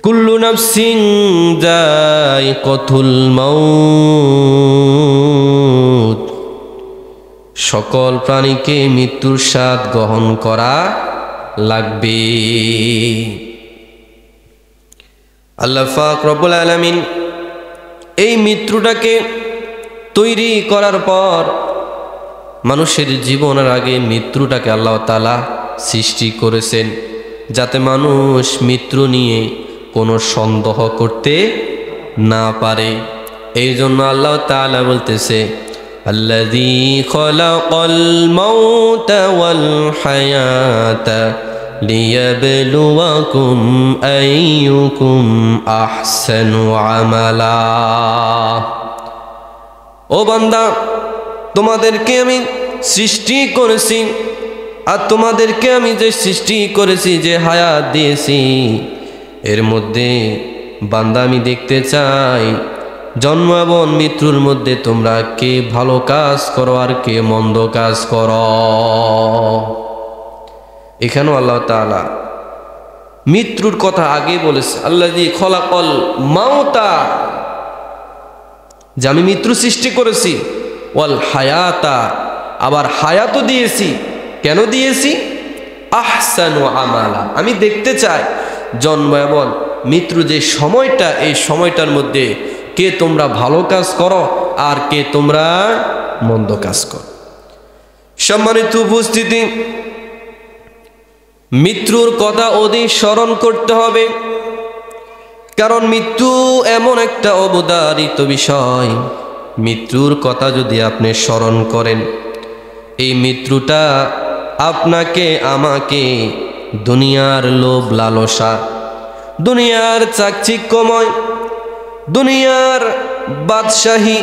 কুল্লু নাফসিন যায়িকাতুল মাউত, সকল প্রাণীকে মৃত্যুর স্বাদ গ্রহণ করা লাগবে। আল্লাহ পাক রব্বুল আলামিন এই মৃত্যুটাকে তৈরি করার পর মানুষের জীবনের আগে মৃত্যুটাকে আল্লাহ তাআলা সৃষ্টি করেছেন, যাতে মানুষ মৃত্যু নিয়ে কোনো সন্দেহ করতে না পারে। এই জন্য আল্লাহ তাআলা বলতেছে, আল্লাযী খালাকাল মাউতা ওয়াল হায়াতা লিয়াবলুয়াকুম আইয়ুকুম আহসানু আমালা। ও বান্দা, তোমাদেরকে আমি সৃষ্টি করেছি, আর তোমাদেরকে আমি যে সৃষ্টি করেছি, যে হায়াত দিয়েছি, এর মধ্যে বান্দা আমি দেখতে চাই জন্ম এবং মৃত্যুর মধ্যে তোমরা কে ভালো কাজ করো আর কে মন্দ কাজ করো। এখানেও আল্লাহ তাআলা মৃত্যুর কথা আগে বলেছে, আল্লাযী খলাকাল মাউতা, যে আমি মৃত্যু সৃষ্টি করেছি, ওয়াল হায়াতা, আবার হায়াতও দিয়েছি। কেন দিয়েছি? আহসানু আমালা, আমি দেখতে চাই জন্ম এবং মৃত্যু যে সময়টা, এই সময়টার মধ্যে কে তোমরা ভালো কাজ করো আর কে তোমরা মন্দ কাজ করো। সম্মানিত উপস্থিতি, মৃত্যুর কথা অধিক স্মরণ করতে হবে, কারণ মৃত্যু এমন একটা অবধারিত বিষয়। মৃত্যুর কথা যদি আপনি স্মরণ করেন, এই মৃত্যুটা আপনাকে আমাকে দুনিয়ার লোভ লালসা, দুনিয়ার চাকচিক্যময়, দুনিয়ার বাদশাহী,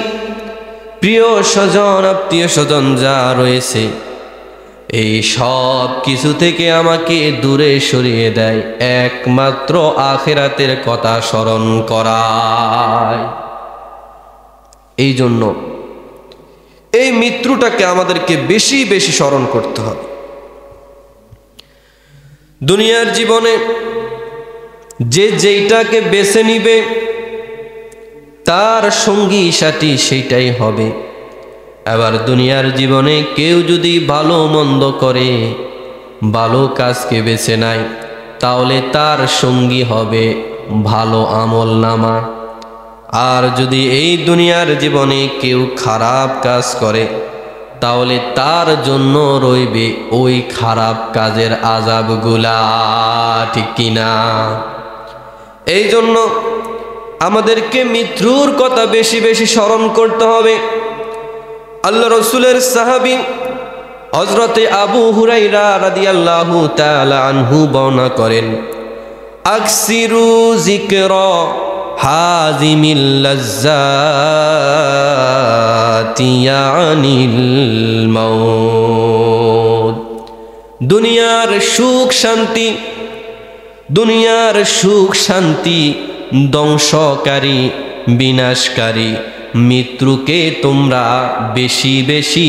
প্রিয় স্বজন আত্মীয় স্বজন যা রয়েছে, এই সব কিছু থেকে আমাকে দূরে সরিয়ে দেয়, একমাত্র আখিরাতের কথা স্মরণ করায়। এই জন্য এই মৃত্যুটাকে আমাদেরকে বেশি বেশি স্মরণ করতে হবে। দুনিয়ার জীবনে যে যেইটাকে বেছে নিবে, তার সঙ্গী সাথী সেইটাই হবে। আবার দুনিয়ার জীবনে কেউ যদি ভালো মন্দ করে, ভালো কাজকে বেছে নেয়, তাহলে তার সঙ্গী হবে ভালো আমল নামা। আর যদি এই দুনিয়ার জীবনে কেউ খারাপ কাজ করে, তাহলে তার জন্য রইবে ওই খারাপ কাজের আযাবগুলা, ঠিক কিনা? এই জন্য আমাদেরকে মৃত্যুর কথা বেশি বেশি স্মরণ করতে হবে। আল্লাহ রাসূলের সাহাবী হযরতে আবু হুরায়রা রাদিয়াল্লাহু তাআলা আনহু বর্ণনা করেন, আকসিরু যিকরা হাযিমিল লাজ্জাতি ইয়ানিল মাউত। দুনিয়ার সুখ শান্তি, দুনিয়ার সুখ শান্তি ধ্বংসকারী, বিনাশকারী মৃত্যুকে তোমরা বেশি বেশি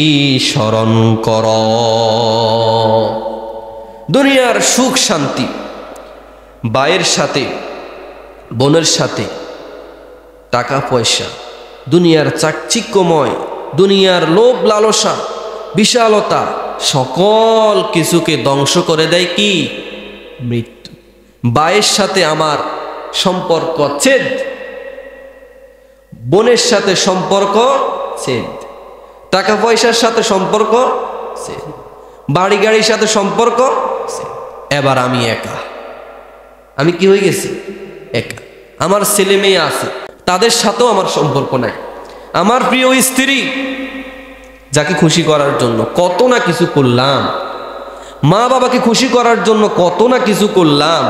স্মরণ করো। দুনিয়ার সুখ শান্তি, ভাইয়ের সাথে, বোনের সাথে, টাকা পয়সা, দুনিয়ার চাকচিক্যময়, দুনিয়ার লোভ লালসা, বিশালতা, সকল কিছুকে ধ্বংস করে দেয় কি? মৃত্যু। ভাইয়ের সাথে আমার সম্পর্ক ছেদ, বোনের সাথে সম্পর্ক ছেদ, টাকা পয়সার সাথে সম্পর্ক ছেদ, বাড়ি গাড়ির সাথে সম্পর্ক ছেদ। এবার আমি একা, আমি কি হয়ে গেছি? একা। আমার ছেলে মেয়ে আছে, তাদের সাথেও আমার সম্পর্ক নাই। আমার প্রিয় স্ত্রী, যাকে খুশি করার জন্য কত না কিছু করলাম, মা বাবাকে খুশি করার জন্য কত না কিছু করলাম,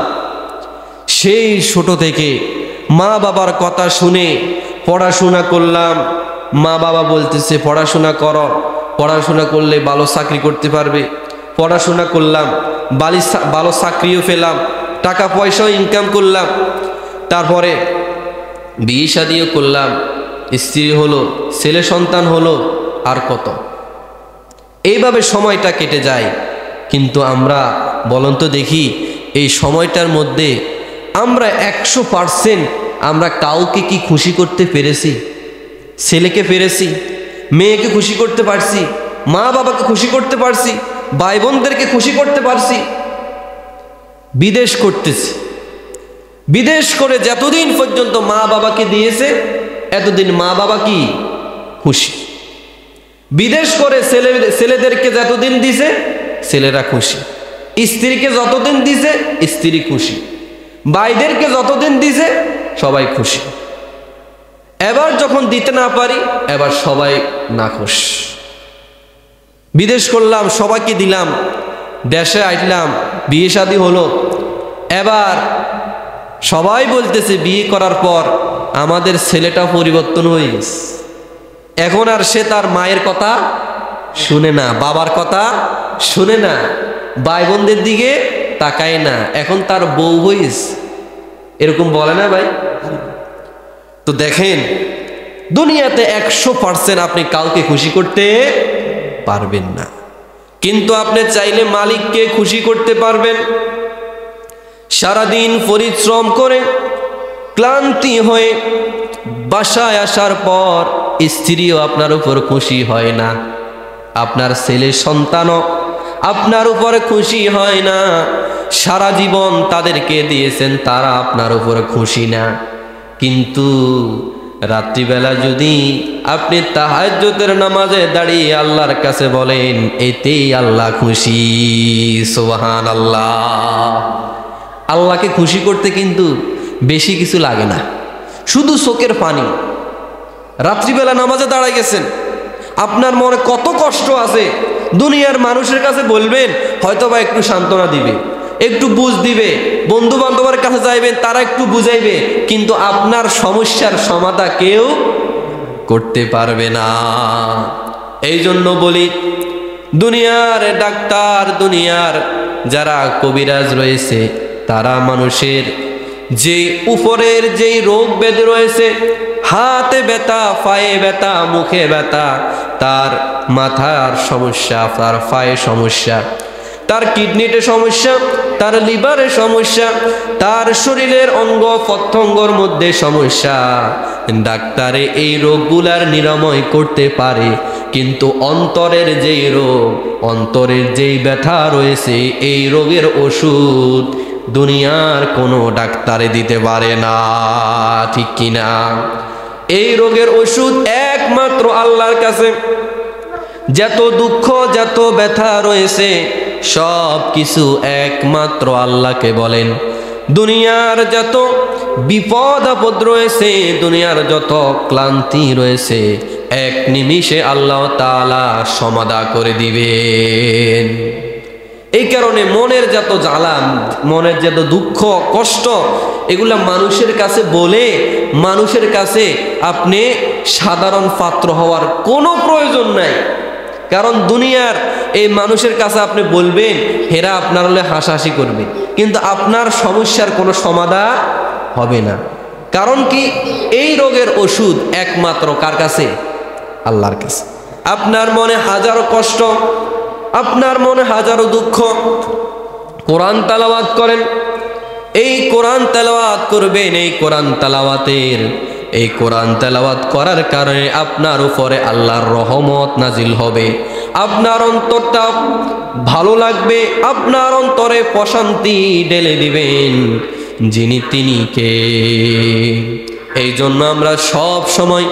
সেই ছোট থেকে মা বাবার কথা শুনে পড়াশোনা করলাম। মা বাবা বলতেছে পড়াশোনা করো, পড়াশোনা করলে ভালো চাকরি করতে পারবে। পড়াশোনা করলাম, ভালো চাকরিও পেলাম, টাকা পয়সাও ইনকাম করলাম, তারপরে বিয়ে শাদিও করলাম, স্ত্রী হলো, ছেলে সন্তান হলো, আর কত। এইভাবে সময়টা কেটে যায়। কিন্তু আমরা বলুন তো দেখি, এই সময়টার মধ্যে আমরা 100% আমরা কাউকে কি খুশি করতে পেরেছি? ছেলেকে পেরেছি, মেয়েকে খুশি করতে পারছি, মা বাবাকে খুশি করতে পারছি, ভাই বোনদেরকে খুশি করতে পারছি? বিদেশ করতেছি, বিদেশ করে যতদিন পর্যন্ত মা বাবাকে দিয়েছে এতদিন মা বাবা কি খুশি। বিদেশ করে ছেলেদেরকে যতদিন দিছে ছেলেরা খুশি, স্ত্রীকে যতদিন দিছে স্ত্রী খুশি, ভাইদেরকে যতদিন দিছে সবাই খুশি। এবার যখন দিতে না পারি এবার সবাই নাখুশ। বিদেশ করলাম, সবাইকে দিলাম, দেশে আইলাম, বিয়ে শাদী হলো, এবার সবাই বলতেছে বিয়ে করার পর আমাদের ছেলেটা পরিবর্তন হয়ে গেছে। এখন আর সে তার মায়ের কথা শুনে না, বাবার কথা শুনে না, ভাই বোনদের দিকে তাকায় না, এখন তার বউ হইস, এরকম বলে না ভাই? তো দেখেন, দুনিয়াতে 100% আপনি কাউকে খুশি করতে পারবেন না, কিন্তু আপনি চাইলে মালিককে খুশি করতে পারবেন। সারাদিন পরিশ্রম করে ক্লান্তি হয়ে বাসায় আসার পর স্ত্রীও আপনার উপর খুশি হয় না, আপনার ছেলে সন্তানও আপনার উপরে খুশি হয় না, সারা জীবন তাদেরকে দিয়েছেন, তারা আপনার উপর খুশি না। কিন্তু রাত্রিবেলা যদি আপনি তাহাজ্জুদের নামাজে দাঁড়িয়ে আল্লাহর কাছে বলেন, এতেই আল্লাহ খুশি। সুবহানাল্লাহ। আল্লাহকে খুশি করতে কিন্তু বেশি কিছু লাগে না, শুধু চোখের পানি। রাত্রিবেলা নামাজে দাঁড়াই গেছেন, আপনার মনে কত কষ্ট আছে, দুনিয়ার মানুষের কাছে বলবেন, হয়তো বা একটু সান্ত্বনা দিবে, একটু বুঝ দিবে, বন্ধু বান্ধবের কাছে যাইবেন, তারা একটু বুঝাইবে, কিন্তু আপনার সমস্যার সমাধান কেউ করতে পারবে না। এই জন্য বলি, দুনিয়ার ডাক্তার, দুনিয়ার যারা কবিরাজ রয়েছে, তারা মানুষের যে উপরের যেই রোগ ব্যাধি রয়েছে, হাতে ব্যথা, পায়ে ব্যথা, মুখে ব্যথা, তার মাথার সমস্যা, তার পায়ে সমস্যা, তার কিডনিতে সমস্যা, তার লিভারে সমস্যা, তার শরীরের অঙ্গ প্রত্যঙ্গর মধ্যে সমস্যা, ডাক্তারে এই রোগগুলার নিরাময় করতে পারে, কিন্তু অন্তরের যেই রোগ, অন্তরের যেই ব্যথা রয়েছে, এই রোগের ওষুধ দুনিয়ার কোনো ডাক্তারে দিতে পারে না, ঠিক কিনা? এই রোগের ওষুধ একমাত্র আল্লাহর কাছে। যত দুঃখ, যত ব্যথা রয়েছে, সব কিছু একমাত্র আল্লাহকে বলেন। দুনিয়ার যত বিপদ আপদ রয়েছে, দুনিয়ার যত ক্লান্তি রয়েছে, এক নিমিষে আল্লাহ তাআলা সমাধা করে দিবেন। এই কারণে মনের যত জ্বালা, মনের যত দুঃখ কষ্ট, এগুলা মানুষের কাছে বলে মানুষের কাছে আপনি সাধারণ পাত্র হওয়ার কোনো প্রয়োজন নাই। কারণ দুনিয়ার এই মানুষের কাছে আপনি বলবেন, হেরা আপনার হলে হাসাহাসি করবে, কিন্তু আপনার সমস্যার কোনো সমাধান হবে না। কারণ কি? এই রোগের ওষুধ একমাত্র কার কাছে? আল্লাহর কাছে। আপনার মনে হাজারো কষ্ট, আপনার মনে হাজারো দুঃখ, কোরআন তেলাওয়াত করেন। এই কোরআন তেলাওয়াত করবেন, এই কোরআন তেলাওয়াতের, এই কোরআন তেলাওয়াত করার কারণে আপনার উপরে আল্লাহর রহমত নাজিল হবে, আপনার অন্তরটা ভালো লাগবে, আপনার অন্তরে প্রশান্তি ঢেলে দিবেন যিনি, তিনি কে? এই জন্য আমরা সব সময়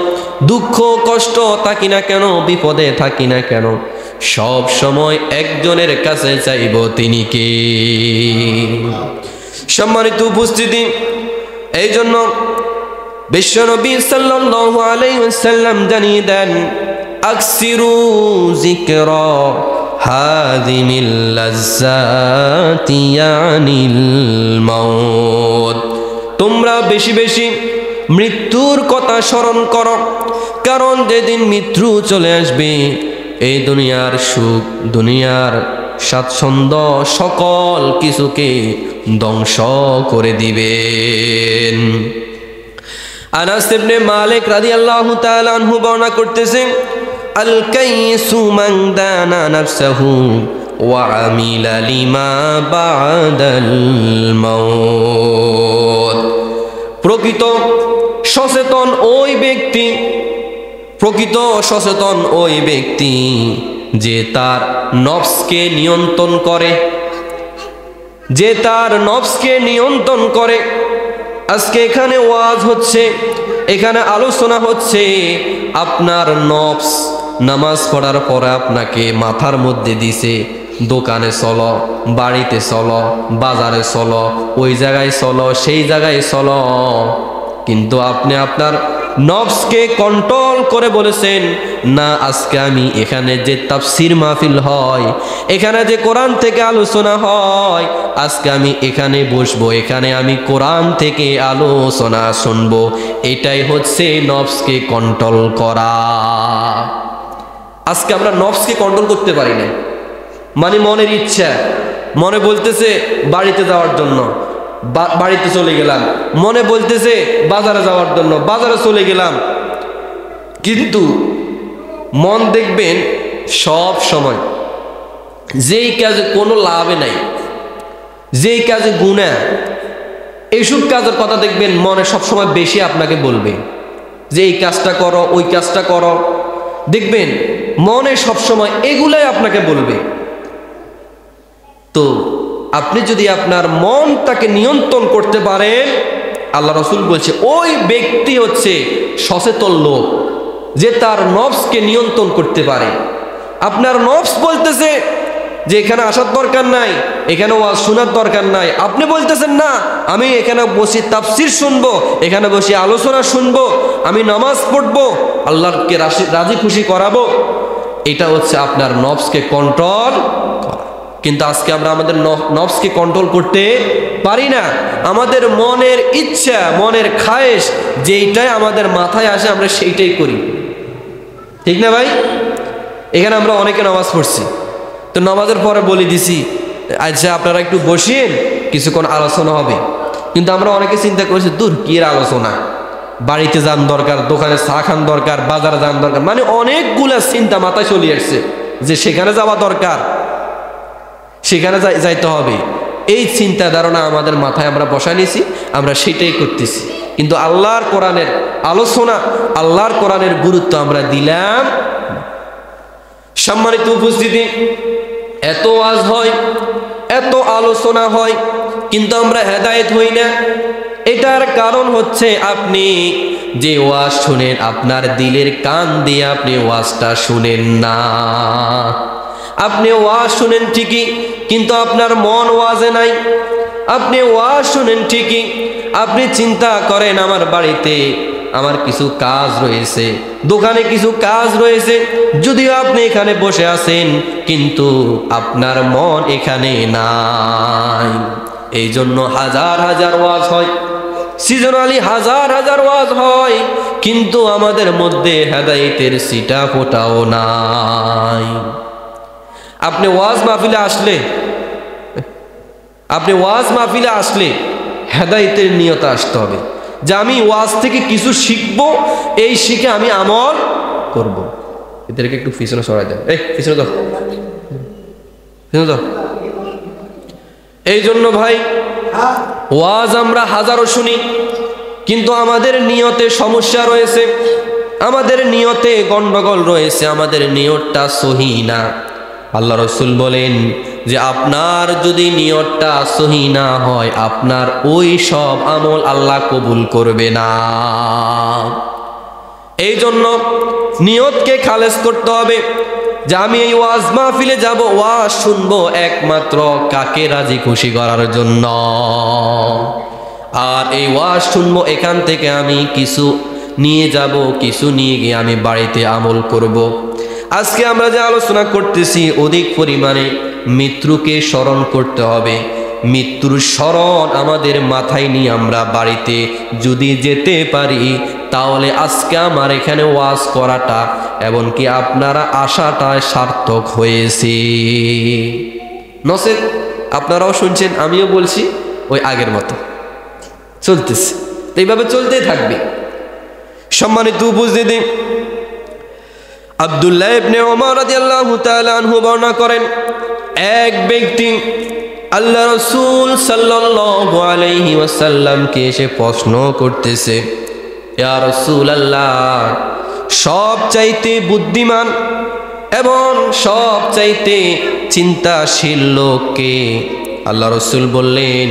দুঃখ কষ্ট থাকি না কেন, বিপদে থাকি না কেন, সব সময় একজনের কাছে চাইব, তিনি কে? সম্মানিত উপস্থিতি, এই জন্য বিশ্বনবী সাল্লাল্লাহু আলাইহি ওয়াসাল্লাম জানিয়ে দেন, আকসিরু যিকরা হাযিমিল লাজ্জাতি ইয়ানিল মাউত। তোমরা বেশি বেশি মৃত্যুর কথা স্মরণ করো, কারণ যেদিন মৃত্যু চলে আসবে, এই দুনিয়ার সুখ, দুনিয়ার স্বাচ্ছন্দ্য সকল কিছুকে ধ্বংস করে দিবেন। আনাস ইবনে মালিক রাদিয়াল্লাহু তাআলা আনহু বর্ণনা করতেছেন, আল কাইসু মান দানা নাফসাহু وعمل لما بعد الموت। প্রকৃত সচেতন ওই ব্যক্তি, প্রকৃত সচেতন ওই ব্যক্তি যে তার নফসকে নিয়ন্ত্রণ করে, যে তার নফসকে নিয়ন্ত্রণ করে। আজকে এখানে ওয়াজ হচ্ছে, এখানে আলোচনা হচ্ছে, আপনার নফস নামাজ পড়ার পরে আপনাকে মাথার মধ্যে দিছে দোকানে চলো, বাড়িতে চলো, বাজারে চলো, ওই জায়গায় চলো, সেই জায়গায় চলো, কিন্তু আপনি আপনার নফসকে কন্ট্রোল করে বলেছেন না, আজকে আমি এখানে যে তাফসির মাহফিল হয়, এখানে যে কোরআন থেকে আলোচনা হয়, আজকে আমি এখানে বসবো, এখানে আমি কোরআন থেকে আলোচনা শুনবো। এটাই হচ্ছে নফসকে কন্ট্রোল করা। আজকে আমরা নফসকে কন্ট্রোল করতে পারি না। মানে মনের ইচ্ছা, মনে বলতেছে বাড়িতে যাওয়ার জন্য, বাড়িতে চলে গেলাম, মনে বলতেছে বাজারে যাওয়ার জন্য, বাজারে চলে গেলাম। কিন্তু মন দেখবেন সব সময় যেই কাজে কোনো লাভে নাই, যেই কাজে গুনাহ, এইসব কাজের কথা দেখবেন মনে সবসময় বেশি আপনাকে বলবে যে এই কাজটা করো, ওই কাজটা করো। দেখবেন মনে সবসময় এগুলাই আপনাকে বলবে। তো আপনি যদি আপনার মনটাকে নিয়ন্ত্রণ করতে পারেন, আল্লাহ রাসূল বলছে ওই ব্যক্তি হচ্ছে সচেতন লোক, যে তার নফসকে নিয়ন্ত্রণ করতে পারে। আপনার নফস বলতেছে যে এখানে আসার দরকার নাই, এখানে ওয়াজ শোনার দরকার নাই, আপনি বলতেছেন না আমি এখানে বসে তাফসির শুনবো, এখানে বসে আলোচনা শুনবো, আমি নামাজ পড়বো, আল্লাহকে রাজি খুশি করাবো। এটা হচ্ছে আপনার নফসকে কন্ট্রোল করা। কিন্তু আজকে আমরা আমাদের নফসকে কন্ট্রোল করতে পারি না। আমাদের মনের ইচ্ছা, মনের খায়েশ যেইটাই আমাদের মাথায় আসে আমরা সেইটাই করি, ঠিক না ভাই? এখানে আমরা অনেকে নামাজ পড়ছি, তো নামাজের পরে বলে দিছি আচ্ছা আপনারা একটু বসেন, কিছুক্ষণ আলোচনা হবে। কিন্তু আমরা অনেকে চিন্তা করছি দূর কি এর আলোচনা, বাড়িতে যান দরকার, দোকানে চা খান দরকার, বাজারে যান দরকার, মানে অনেকগুলা চিন্তা মাথায় চলে আসছে যে সেখানে যাওয়া দরকার, সেখানে যাইতে হবে। এই চিন্তা ধারণা আমাদের মাথায় আমরা বসায় নিয়েছি, আমরা সেটাই করতেছি। কিন্তু আল্লাহর কোরআনের আলোচনা, আল্লাহর কোরআনের গুরুত্ব আমরা দিলাম। সম্মানিত উপস্থিতি, এত ওয়াজ হয়, এত আলোচনা হয়, কিন্তু আমরা হেদায়েত হই না। এটার কারণ হচ্ছে আপনি যে ওয়াজ শুনেন, আপনার দিলের কান দিয়ে আপনি ওয়াজটা শুনেন না। আপনি ওয়াজ শুনেন ঠিকই, কিন্তু আপনার মন ওয়াজে নাই। আপনি ওয়াজ শুনেন ঠিকই, আপনি চিন্তা করেন আমার বাড়িতে আমার কিছু কাজ রয়েছে, দোকানে কিছু কাজ রয়েছে, যদিও আপনি এখানে বসে আছেন কিন্তু আপনার মন এখানে নাই। এই জন্য হাজার হাজার ওয়াজ হয়, সিজনালি হাজার হাজার ওয়াজ হয়, কিন্তু আমাদের মধ্যে হেদায়েতের সিটা ফোটাও নাই। আপনি ওয়াজ মাহফিলে আসলে, আপনি ওয়াজ মাহফিলে আসলে হেদায়েতের নিয়তে আসতে হবে যে আমি ওয়াজ থেকে কিছু শিখব, এই শিখে আমি আমল করব। এদেরকে একটু পিছনে সরাই দেন, এই পিছনে দাও, পিছনে দাও। এই জন্য ভাই ওয়াজ আমরা হাজারো শুনি, কিন্তু আমাদের নিয়তে সমস্যা রয়েছে, আমাদের নিয়তে গন্ডগোল রয়েছে, আমাদের নিয়তটা সহি না। আল্লাহ রাসূল বলেন যে আপনার যদি নিয়তটা সহি না হয়, আপনার ওই সব আমল আল্লাহ কবুল করবে না। এই জন্য নিয়তকে খালেস করতে হবে যে আমি এই ওয়াজ মাহফিলে যাব, ওয়াজ শুনবো একমাত্র কাকে রাজি খুশি করার জন্য, আর এই ওয়াজ শুনবো এখান থেকে আমি কিছু নিয়ে যাব, কিছু নিয়ে গিয়ে আমি বাড়িতে আমল করব। আজকে আমরা যে আলোচনা করতেছি অধিক পরিমাণে মৃত্যুকে স্মরণ করতে হবে। মৃত্যুর স্মরণ আমাদের মাথায় নিয়ে আমরা বাড়িতে যদি যেতে পারি, তাহলে আজকে আমার এখানে ওয়াজ করাটা এমনকি আপনারা আশাটা সার্থক হয়েছে। নসেদ আপনারাও শুনছেন, আমিও বলছি, ওই আগের মতো চলতেছে, এইভাবে চলতেই থাকবে। সম্মানিত উপস্থিতি, আব্দুল্লাহ ইবনে ওমর রাদিয়াল্লাহু তাআলা আনহু বর্ণনা করেন, এক ব্যক্তি আল্লাহ রাসূল সাল্লাল্লাহু আলাইহি ওয়াসাল্লামকে এসে প্রশ্ন করতেছে, ইয়া রাসূলুল্লাহ, সবচাইতে বুদ্ধিমান এবং সবচাইতে চিন্তাশীল লোক কে? আল্লাহ রাসূল বললেন,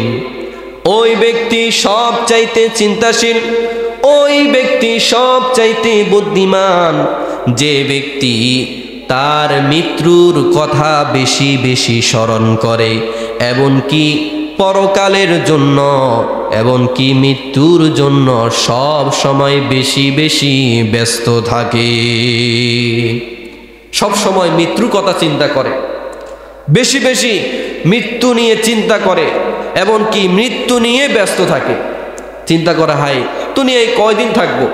ওই ব্যক্তি সবচাইতে চিন্তাশীল, ওই ব্যক্তি সবচাইতে বুদ্ধিমান যে ব্যক্তি তার মৃত্যুর কথা বেশি বেশি স্মরণ করে, এমনকি পরকালের জন্য, এমনকি মৃত্যুর জন্য সব সময় বেশি বেশি ব্যস্ত থাকে। সব সময় মৃত্যুর কথা চিন্তা করে, বেশি বেশি মৃত্যু নিয়ে চিন্তা করে, এমনকি মৃত্যু নিয়ে ব্যস্ত থাকে। চিন্তা করা হয় দুনিয়ায় কয়দিন থাকবো,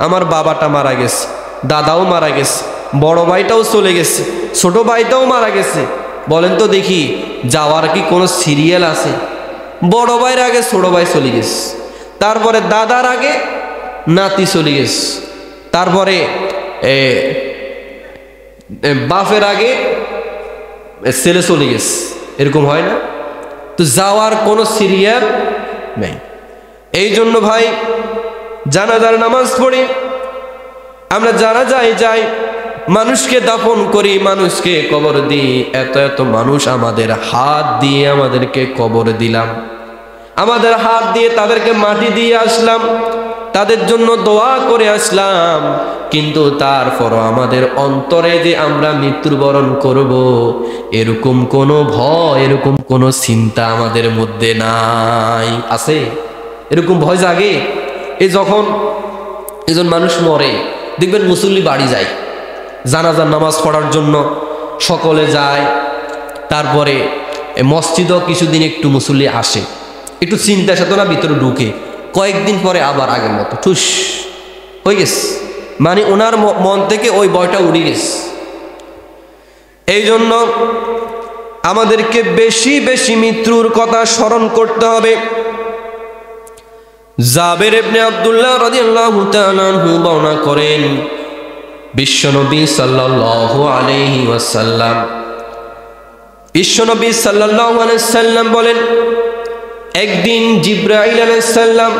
আমার বাবাটা মারা গেছে, দাদাও মারা গেছে, বড় ভাইটাও চলে গেছে, ছোট ভাইটাও মারা গেছে। বলেন তো দেখি, যাওয়ার কি কোনো সিরিয়াল আছে? বড় ভাইয়ের আগে ছোট ভাই চলে গেছে, তারপরে দাদার আগে নাতি চলে গেছে, তারপরে বাপের আগে ছেলে চলে গেছে। এরকম হয় না? তো যাওয়ার কোনো সিরিয়াল নেই। এই জন্য ভাই, জানাজার নামাজ পড়ি, আমরা জানাজায় যাই, মানুষকে দাফন করি, মানুষকে কবর দিই। এত এত মানুষ আমাদের হাত দিয়ে আমাদেরকে কবর দিলাম, আমাদের হাত দিয়ে তাদেরকে মাটি দিয়ে আসলাম, তাদের জন্য দোয়া করে আসলাম, কিন্তু তারপরও আমাদের অন্তরে যে আমরা মৃত্যুবরণ করব, এরকম কোনো ভয়, এরকম কোনো চিন্তা আমাদের মধ্যে নাই। আছে এরকম ভয় জাগে? এই যখন একজন মানুষ মরে, দেখবেন মুসল্লি বাড়ি যায়, জানাজার নামাজ পড়ার জন্য সকলে যায়, তারপরে মসজিদও কিছুদিন একটু মুসল্লি আসে, একটু চিন্তা চেতনা ভিতরে ঢুকে, কয়েকদিন পরে আবার আগের মতো ঠুস হয়ে গেছে, মানে ওনার মন থেকে ওই ভয়টা উড়ে গেছে। এই জন্য আমাদেরকে বেশি বেশি মৃত্যুর কথা স্মরণ করতে হবে। জাবের ইবনে আব্দুল্লাহ রাদিয়াল্লাহু তাআলা আনহু বর্ণনা করেন, বিশ্বনবী সাল্লাল্লাহু আলাইহি ওয়াসাল্লাম, বিশ্বনবী সাল্লাল্লাহু আলাইহি ওয়াসাল্লাম বলেন, একদিন জিবরাইল আলাইহিস সালাম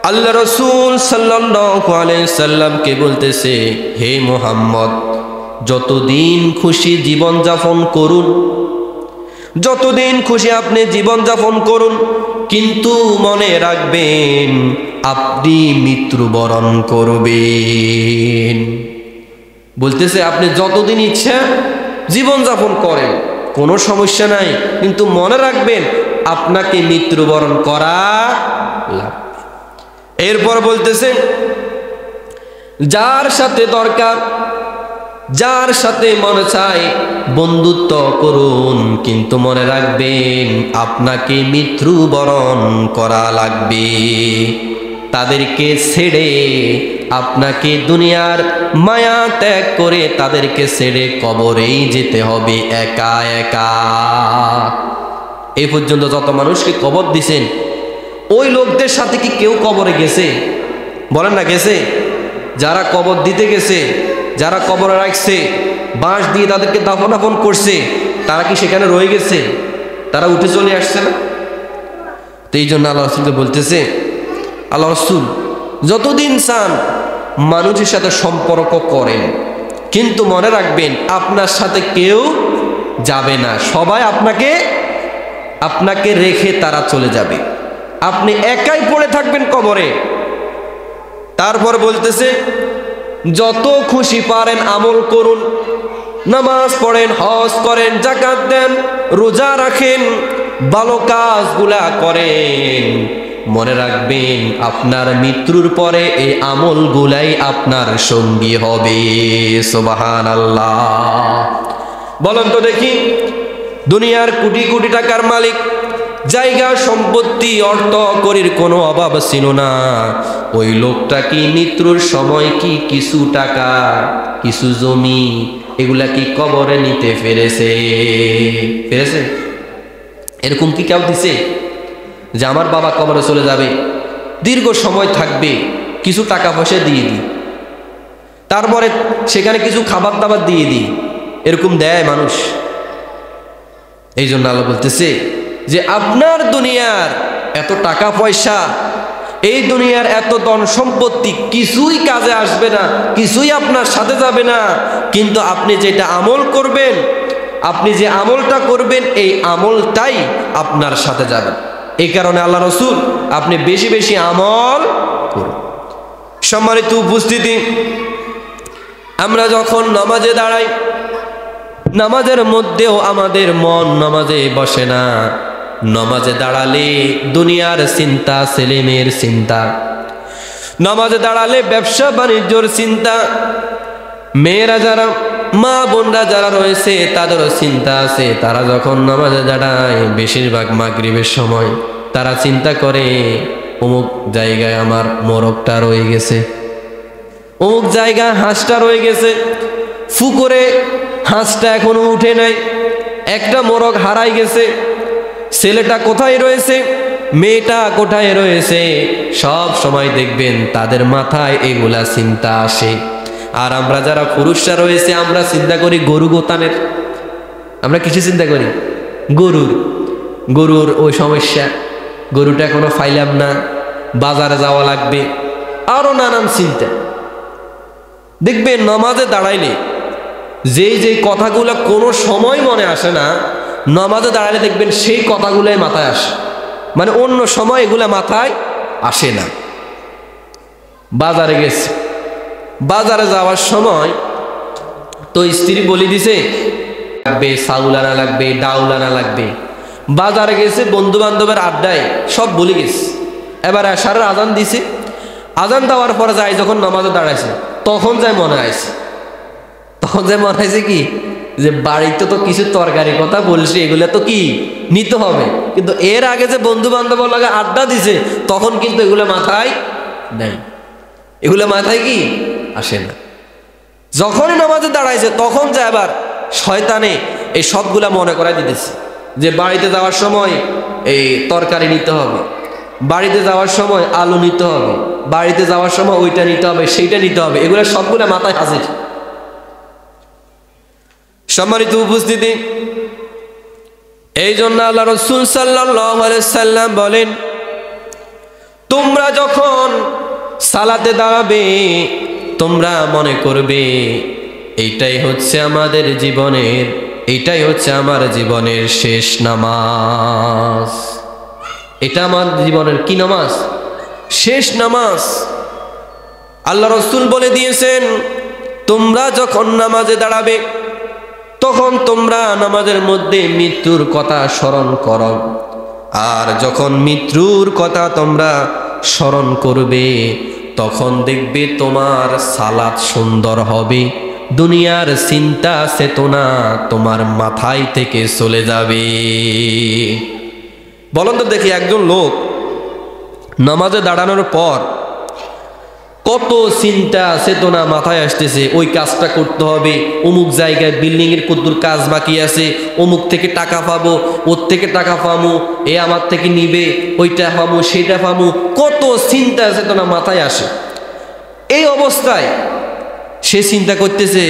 আল্লাহ রাসূল সাল্লাল্লাহু আলাইহি ওয়াসাল্লামকে বলতেছে, হে মুহাম্মদ, যতদিন খুশি জীবন যাপন করুন, যতদিন খুশি আপনি জীবন যাপন করুন, কিন্তু মনে রাখবেন আপনি মৃত্যুবরণ করবেন। বলতেছে আপনি যতদিন ইচ্ছা জীবন যাপন করেন, কোনো সমস্যা নাই, কিন্তু মনে রাখবেন আপনাকে মৃত্যুবরণ করা লাগবে। এরপর বলতেছে, যার সাথে দরকার, যার সাথে মনে চায় বন্ধুত্ব করুন, কিন্তু মনে রাখবেন আপনাকে মৃত্যুবরণ করা লাগবে। তাদেরকে ছেড়ে আপনাকে দুনিয়ার মায়া ত্যাগ করে তাদেরকে ছেড়ে কবরেই যেতে হবে একা একা। এই পর্যন্ত যত মানুষকে কবর দিছেন, ওই লোকদের সাথে কি কেউ কবরে গেছে? বলেন না গেছে? যারা কবর দিতে গেছে, যারা কবরে রাখছে, বাঁশ দিয়ে তাদেরকে দাফন করছে, তারা কি সেখানে রয়ে গেছে? তারা উঠে চলে আসছে না? তো এই জন্য আল্লাহ রাসূলকে বলতেছে, আল্লাহ রাসূল যতদিন চান মানুষের সাথে সম্পর্ক করেন, কিন্তু মনে রাখবেন আপনার সাথে কেউ যাবে না, সবাই আপনাকে রেখে তারা চলে যাবে, আপনি একাই পড়ে থাকবেন কবরে। তারপর বলতেছে, যত খুশি পারেন আমল করুন, নামাজ পড়েন, হজ করেন, যাকাত দেন, রোজা রাখেন, ভালো কাজগুলা করেন, মনে রাখবেন আপনার মৃত্যুর পরে এই আমলগুলাই আপনার সঙ্গী হবে। সুবহানাল্লাহ। বলেন তো দেখি, দুনিয়ার কোটি কোটি টাকার মালিক, জায়গা সম্পত্তি অর্থ করির কোনো অভাব ছিল না, ওই লোকটা কি মৃত্যুর সময় কি কিছু টাকা, কিছু জমি, এগুলা কি কবরে নিতে পেরেছে? এরকম কি কেউ দিছে যে আমার বাবা কবরে চলে যাবে, দীর্ঘ সময় থাকবে, কিছু টাকা পয়সা দিয়ে দিই, তারপরে সেখানে কিছু খাবার দাবার দিয়ে দিই, এরকম দেয় মানুষ? এই জন্য আল্লাহ বলতেছে যে আপনার দুনিয়ার এত টাকা পয়সা, এই দুনিয়ার এত ধন সম্পত্তি কিছুই কাজে আসবে না, কিছুই আপনার সাথে যাবে না, কিন্তু আপনি যেটা আমল করবেন, আপনি যে আমলটা করবেন এই আমলটাই আপনার সাথে যাবে। এই কারণে আল্লাহ রসুল আপনি বেশি বেশি আমল করুন। সম্মানিত উপস্থিতি, আমরা যখন নামাজে দাঁড়াই, নামাজের মধ্যেও আমাদের মন নামাজে বসে না। নামাজে দাঁড়ালে দুনিয়ার চিন্তা, ছেলে মেয়ের চিন্তা, নামাজে দাঁড়ালে ব্যবসা বাণিজ্যর চিন্তা, মেয়েরা যারা, মা বোনরা যারা রয়েছে তাদেরও চিন্তা আছে। তারা যখন নামাজে দাঁড়ায় বেশিরভাগ মাগরিবের সময় তারা চিন্তা করে অমুক জায়গায় আমার মোরগটা রয়ে গেছে, অমুক জায়গায় হাঁসটা রয়ে গেছে, পুকুরে হাঁসটা এখনো উঠে নাই, একটা মোরগ হারাই গেছে, ছেলেটা কোথায় রয়েছে, মেয়েটা কোথায় রয়েছে, সব সময় দেখবেন তাদের মাথায় এগুলা চিন্তা আসে। আর আমরা যারা পুরুষরা রয়েছে আমরা চিন্তা করি গরু গোতানের, আমরা কিছু চিন্তা করি গরুর ওই সমস্যা, গরুটা এখনো ফাইলাম না, বাজারে যাওয়া লাগবে, আরো নানান চিন্তা। দেখবেন নামাজে দাঁড়াইলে যে কথাগুলো কোনো সময় মনে আসে না, নামাজে দাঁড়ালে দেখবেন সেই কথাগুলোই মাথায় আসে, মানে অন্য সময় এগুলা মাথায় আসে না। বাজারে গেছে, বাজারে যাওয়ার সময় তো স্ত্রী বলে দিছে লাগবে চাউল আনা লাগবে, ডাউল আনা লাগবে। বাজারে গেছে বন্ধু বান্ধবের আড্ডায় সব বলে গেছে। এবার আশারের আজান দিছে, আজান দেওয়ার পরে যায় যখন নামাজে দাঁড়াইছে তখন যায় মনে আইছে, তখন যায় মনে হয়েছে কি যে বাড়িতে তো কিছু তরকারি কথা বলছে, এগুলো তো কি নিতে হবে, কিন্তু এর আগে যে বন্ধু বান্ধবের লাগে আড্ডা দিছে তখন কিন্তু এগুলো মাথায় নেই, এগুলো মাথায় কি আসে না। যখনই নামাজে দাঁড়াইছে তখন যে আবার শয়তানে এই সবগুলা মনে করাই দিতেছে যে বাড়িতে যাওয়ার সময় এই তরকারি নিতে হবে, বাড়িতে যাওয়ার সময় আলু নিতে হবে, বাড়িতে যাওয়ার সময় ওইটা নিতে হবে, সেইটা নিতে হবে, এগুলো সবগুলা মাথায় হাজির। সম্মানিত উপস্থিতি, এই জন্য আল্লাহ রাসূল সাল্লাল্লাহু আলাইহি সাল্লাম বলেন, তোমরা যখন সালাতে দাঁড়াবে তোমরা মনে করবে এইটাই হচ্ছে আমাদের জীবনের, এইটাই হচ্ছে আমার জীবনের শেষ নামাজ। এটা আমার জীবনের কি নামাজ? শেষ নামাজ। আল্লাহ রাসূল বলে দিয়েছেন, তোমরা যখন নামাজে দাঁড়াবে তখন তোমরা নামাজের মধ্যে মৃত্যুর কথা স্মরণ করো, আর যখন মৃত্যুর কথা তোমরা স্মরণ করবে তখন দেখবে তোমার সালাত সুন্দর হবে, দুনিয়ার চিন্তা চেতনা তোমার মাথায় থেকে চলে যাবে। বলুন তো দেখি, একজন লোক নামাজে দাঁড়ানোর পর কত চিন্তা চেতনা মাথায় আসতেছে, ওই কাজটা করতে হবে, অমুক জায়গায় বিল্ডিং এর কতদূর কাজ বাকি আছে, অমুক থেকে টাকা পাবো, ওর থেকে টাকা পাবো, এ আমার থেকে নিবে, ওইটা পাবো, সেটা পাবো, কত চিন্তা চেতনা মাথায় আসে। এই অবস্থায় সে চিন্তা করতেছে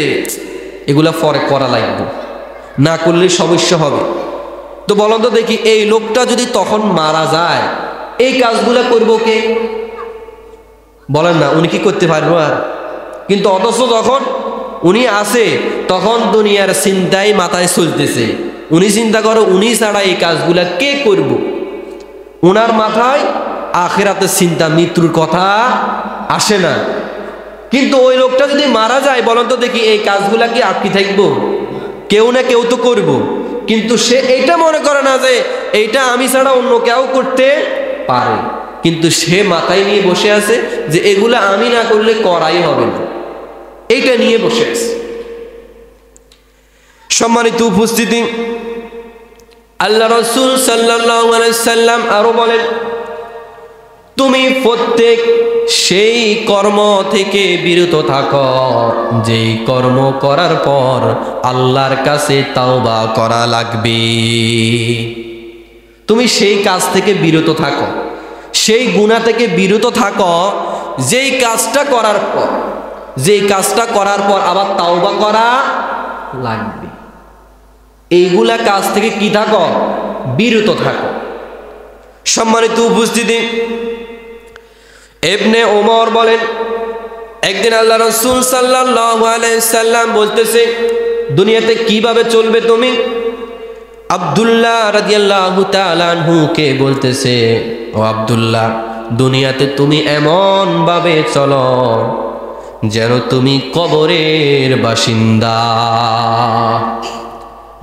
এগুলা পরে করা লাগবে, না করলে সমস্যা হবে। তো বলুন তো দেখি, এই লোকটা যদি তখন মারা যায় এই কাজগুলা করবো কে? বলেন না, উনি কি করতে পারবো আর? কিন্তু অথচ যখন উনি আছে তখন দুনিয়ার চিন্তাই মাথায় চলতেছে, উনি চিন্তা করো উনি ছাড়া এই কাজগুলা কে করব। উনার মাথায় আখিরাতের চিন্তা, মৃত্যুর কথা আসে না। কিন্তু ওই লোকটা যদি মারা যায়, বলেন তো দেখি এই কাজগুলা কি আটকে থাকবো? কেউ না কেউ তো করব, কিন্তু সে এইটা মনে করে না যে এইটা আমি ছাড়া অন্য কেউ করতে পারে, কিন্তু সে মাথায় নিয়ে বসে আছে যে এগুলা আমি না করলে করাই হবে না, এইটা নিয়ে বসে আছে। সম্মানিত উপস্থিতি, আল্লাহ রাসূল সাল্লাল্লাহু আলাইহি সাল্লাম আরো বলেন, তুমি প্রত্যেক সেই কর্ম থেকে বিরত থাকো যেই কর্ম করার পর আল্লাহর কাছে তাওবা করা লাগবে। তুমি সেই কাজ থেকে বিরত থাকো, সেই গুনাহ থেকে বিরত থাকো যেই কাজটা করার পর, যেই কাজটা করার পর আবার তাওবা করা লাগবে। এইগুলা কাজ থেকে কি থাকো? বিরত থাকো। সম্মানিত উপস্থিতি, ইবনে ওমর বলেন, একদিন আল্লাহ রাসূল সাল্লাল্লাহু আলাইহি সাল্লাম বলতেছে, দুনিয়াতে কিভাবে চলবে তুমি? আব্দুল্লাহ রাদিয়াল্লাহু তাআলা আনহু কে বলতেছে, ও আব্দুল্লাহ, দুনিয়াতে তুমি এমন ভাবে চলো যেন তুমি কবরের বাসিন্দা।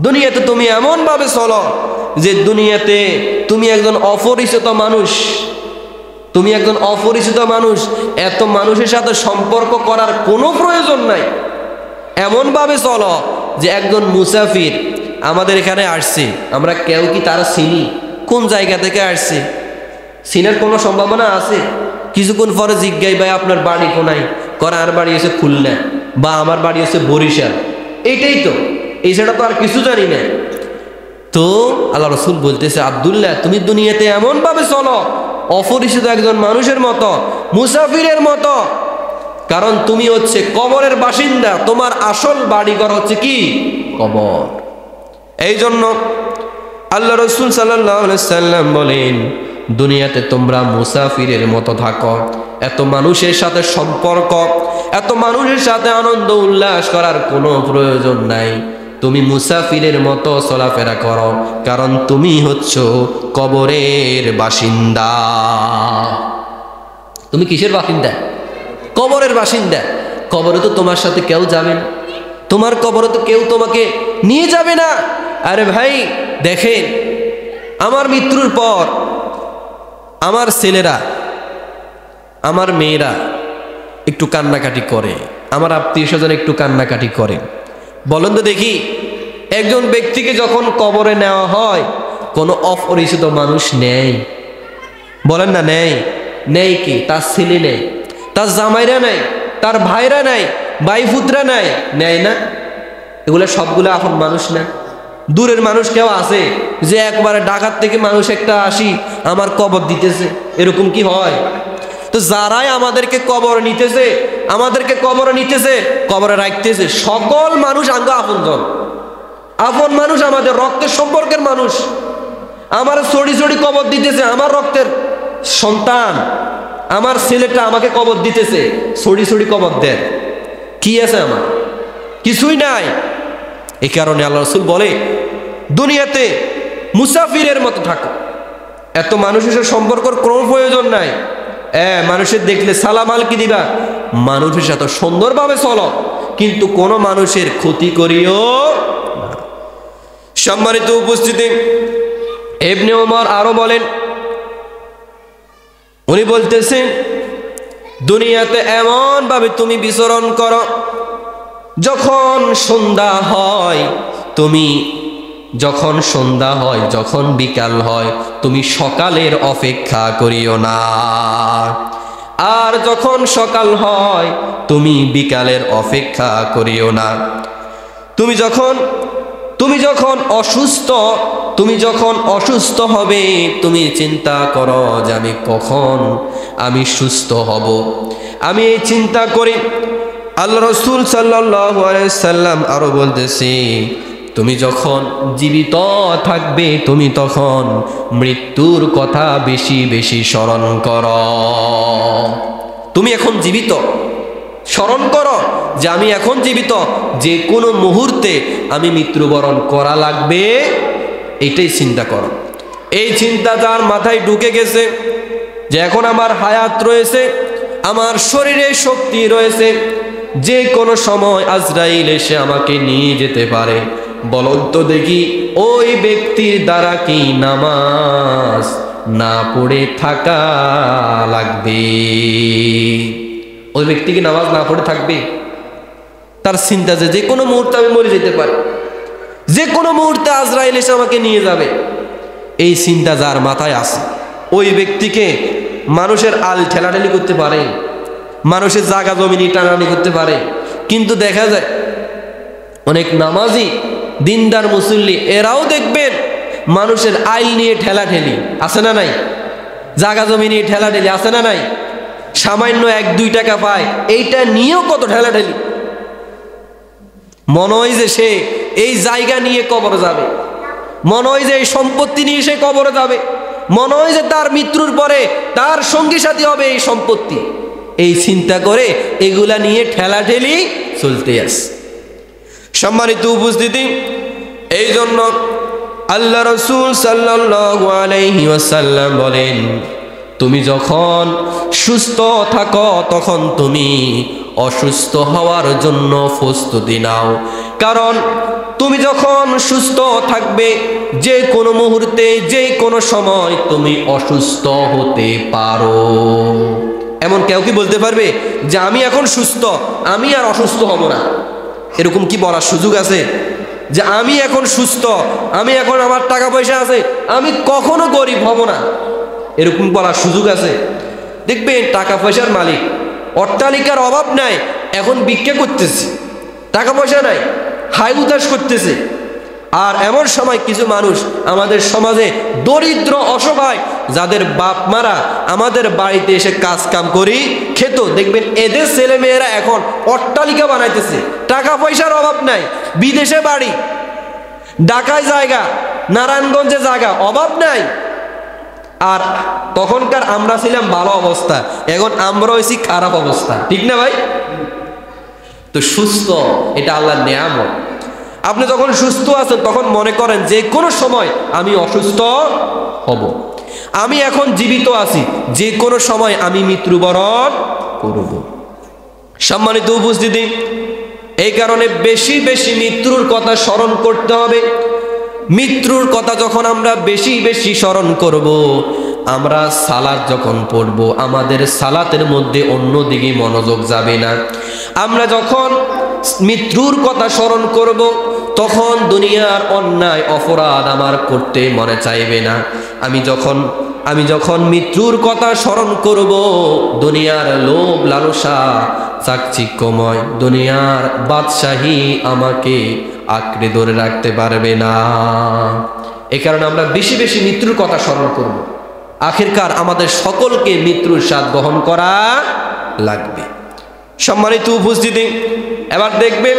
দুনিয়াতে তুমি এমন ভাবে চলো যে দুনিয়াতে তুমি একজন অপরিচিত মানুষ। তুমি একজন অপরিচিত মানুষ, এত মানুষের সাথে সম্পর্ক করার কোনো প্রয়োজন নাই। এমন ভাবে চলো যে একজন মুসাফির আমাদের এখানে আসছে, আমরা কেউ কি তারা চিনি? কোন জায়গা থেকে আসছে চিনার কোনো সম্ভাবনা আছে? কিছুক্ষণ পরে জিজ্ঞাসা, ভাই আপনার বাড়ি কোনায়? আর বাড়ি হচ্ছে খুলনা, বা আমার বাড়ি হচ্ছে বরিশাল। এইটাই তো, এই ছাড়া তো আর কিছু জানি না। তো আল্লাহ রাসূল বলতেছে, আব্দুল্লাহ, তুমি দুনিয়াতে এমন ভাবে চলো অপরিচিত একজন মানুষের মতো, মুসাফিরের মতো, কারণ তুমি হচ্ছে কবরের বাসিন্দা। তোমার আসল বাড়িঘর হচ্ছে কি? কবর। এই জন্য আল্লাহ রাসূল সাল্লাল্লাহু আলাইহি সাল্লাম বলেন, দুনিয়াতে তোমরা মুসাফিরের মতো থাকো। এত মানুষের সাথে সম্পর্ক, এত মানুষের সাথে আনন্দ উল্লাস করার কোনো প্রয়োজন নাই। তুমি মুসাফিরের মতো চলাফেরা করো, কারণ তুমি হচ্ছ কবরের বাসিন্দা। তুমি কিসের বাসিন্দা? কবরের বাসিন্দা। কবরে তো তোমার সাথে কেউ যাবে না, তোমার কবরে তো কেউ তোমাকে নিয়ে যাবে না। আরে ভাই দেখেন, আমার মৃত্যুর পর আমার ছেলেরা, আমার মেয়েরা একটু কান্নাকাটি করে, আমার আত্মীয় স্বজন একটু কান্নাকাটি করে। বলেন তো দেখি, একজন ব্যক্তিকে যখন কবরে নেওয়া হয়, কোনো অপরিচিত মানুষ নেই? বলেন না নেই? নেই কি? তার ছেলে নেই, তার জামাইরা নাই, তার ভাইরা নাই, ভাইফুতরা নাই, নেয় না? এগুলো সবগুলো আপন মানুষ না। দূরের মানুষ কেউ আছে যে একবারে ঢাকার থেকে মানুষ একটা আসি আমার কবর দিতেছে? এরকম কি হয়? তো যারাই আমাদেরকে কবর নিতেছে, আমাদেরকে কবরে নিতেছে, কবরে রাখতেছে, সকল মানুষ আঙ্গ আপনজন, আপন মানুষ, আমাদের রক্তের সম্পর্কের মানুষ। আমার ছড়ি ছড়ি কবর দিতেছে, আমার রক্তের সন্তান, আমার ছেলেটা আমাকে কবর দিতেছে, ছড়ি ছড়ি কবর দেন। কি আছে আমার? কিছুই নাই। এই কারণে আল্লাহ রাসূল বলে, দুনিয়াতে মুসাফিরের মতো থাকো। এত মানুষের সাথে সম্পর্কের কোনো প্রয়োজন নাই। মানুষের দেখলে সালাম আলকি দিবা, মানুষের সাথে সুন্দরভাবে চলো, কিন্তু কোনো মানুষের ক্ষতি করিও না। সম্মানিত উপস্থিতি, ইবনে ওমর আরো বলেন, উনি বলতেছেন, দুনিয়াতে এমন ভাবে তুমি বিচরণ করো, যখন সন্ধ্যা হয়, যখন বিকাল হয়, তুমি সকালের অপেক্ষা করিও না। আর যখন সকাল হয়, তুমি বিকালের অপেক্ষা করিও না। তুমি যখন অসুস্থ হবে, তুমি চিন্তা করো যে আমি কখন সুস্থ হব। আমি এই চিন্তা করি। আল্লাহ রাসূল সাল্লাল্লাহু আলাইহি সাল্লাম আরো বলতেছি, তুমি যখন জীবিত থাকবে, তুমি তখন মৃত্যুর কথা বেশি বেশি স্মরণ করো। তুমি এখন জীবিত, স্মরণ করো যে আমি এখন জীবিত, যে কোনো মুহূর্তে আমি মৃত্যুবরণ করা লাগবে, এটাই চিন্তা করো। এই চিন্তা যার মাথায় ঢুকে গেছে যে এখন আমার হায়াত রয়েছে, আমার শরীরে শক্তি রয়েছে, যে কোনো সময় আজরাইল এসে আমাকে নিয়ে যেতে পারে, বলুন তো দেখি ওই ব্যক্তির দ্বারা কি নামাজ না পড়ে থাকা লাগবে? ওই ব্যক্তি কি নামাজ না পড়ে থাকবে? তার চিন্তা যে কোনো মুহূর্তে আমি মরে যেতে পারি, যে কোনো মুহূর্তে আজরাইল এসে আমাকে নিয়ে যাবে। এই চিন্তা যার মাথায় আসে, ওই ব্যক্তিকে মানুষের আল ঠেলাঠেলি করতে পারে, মানুষের জায়গা জমিনি টানানি করতে পারে। কিন্তু দেখা যায় অনেক নামাজি দিনদার মুসল্লি, এরাও দেখবেন মানুষের আইল নিয়ে ঠেলাঠেলি আছে না নাই? জায়গা জমি নিয়ে ঠেলাঠেলি আছে না নাই? সামান্য 1-2 টাকা পায়, এইটা নিয়েও কত ঠেলাঠেলি। মনে হয় যে সে এই জায়গা নিয়ে কবর যাবে, মনে হয় যে এই সম্পত্তি নিয়ে সে কবরে যাবে, মনে হয় যে তার মৃত্যুর পরে তার সঙ্গী সাথী হবে এই সম্পত্তি, এই চিন্তা করে এগুলা নিয়ে ঠেলাঠেলি চলতে আসে। সম্মানিত উপস্থিতি, এই জন্য আল্লাহ রাসূল সাল্লাল্লাহু আলাইহি ওয়াসাল্লাম বলেন, তুমি যখন সুস্থ থাকো তখন তুমি অসুস্থ হওয়ার জন্য প্রস্তুতি নাও, কারণ তুমি যখন সুস্থ থাকবে যে কোনো মুহূর্তে যে কোনো সময় তুমি অসুস্থ হতে পারো। এমন কেউ কি বলতে পারবে যে আমি এখন সুস্থ, আমি আর অসুস্থ হব না? এরকম কি বলার সুযোগ আছে যে আমি এখন সুস্থ, আমি এখন আমার টাকা পয়সা আছে, আমি কখনো গরিব হব না? এরকম বলার সুযোগ আছে? দেখবেন টাকা পয়সার মালিক, অট্টালিকার অভাব নাই, এখন ভিক্ষা করতেছে, টাকা পয়সা নাই, হাই উতাস করতেছে। আর এমন সময় কিছু মানুষ আমাদের সমাজে দরিদ্র অসহায়, যাদের বাপ মারা আমাদের বাড়িতে এসে কাজ কাম করি খেত, দেখবেন এদের ছেলে মেয়েরা এখন অট্টালিকা বানাইতেছে, টাকা পয়সার অভাব নাই, বিদেশে বাড়ি, ঢাকায় জায়গা, নারায়ণগঞ্জে জায়গা, অভাব নাই। আর তখনকার আমরা ছিলাম ভালো অবস্থা, এখন আমরা হয়েছি খারাপ অবস্থা, ঠিক না ভাই? তো সুস্থ এটা আল্লাহর নিয়ামত। আপনি যখন সুস্থ আছেন তখন মনে করেন যে কোনো সময় আমি অসুস্থ হব, আমি এখন জীবিত আছি, যে কোনো সময় আমি মৃত্যুবরণ করব। সম্মানিত উপস্থিতি, এই কারণে বেশি বেশি মৃত্যুর কথা স্মরণ করতে হবে। মৃত্যুর কথা যখন আমরা বেশি বেশি স্মরণ করব, আমরা সালাত যখন পড়ব আমাদের সালাতের মধ্যে অন্যদিকে মনোযোগ যাবে না। আমরা যখন মৃত্যুর কথা স্মরণ করব তখন দুনিয়ার অন্যায় অপরাধ আমার করতে মনে চাইবে না। আমি যখন মৃত্যুর কথা স্মরণ করব, দুনিয়ার লোভ লালসা চাকচিক্যময় দুনিয়ার বাদশাহী আমাকে আঁকড়ে ধরে রাখতে পারবে না। এ কারণে আমরা বেশি বেশি মৃত্যুর কথা স্মরণ করব। আখিরকার আমাদের সকলকে মৃত্যুর স্বাদ গ্রহণ করা লাগবে। সম্মানিত উপস্থিতি, এবার দেখবেন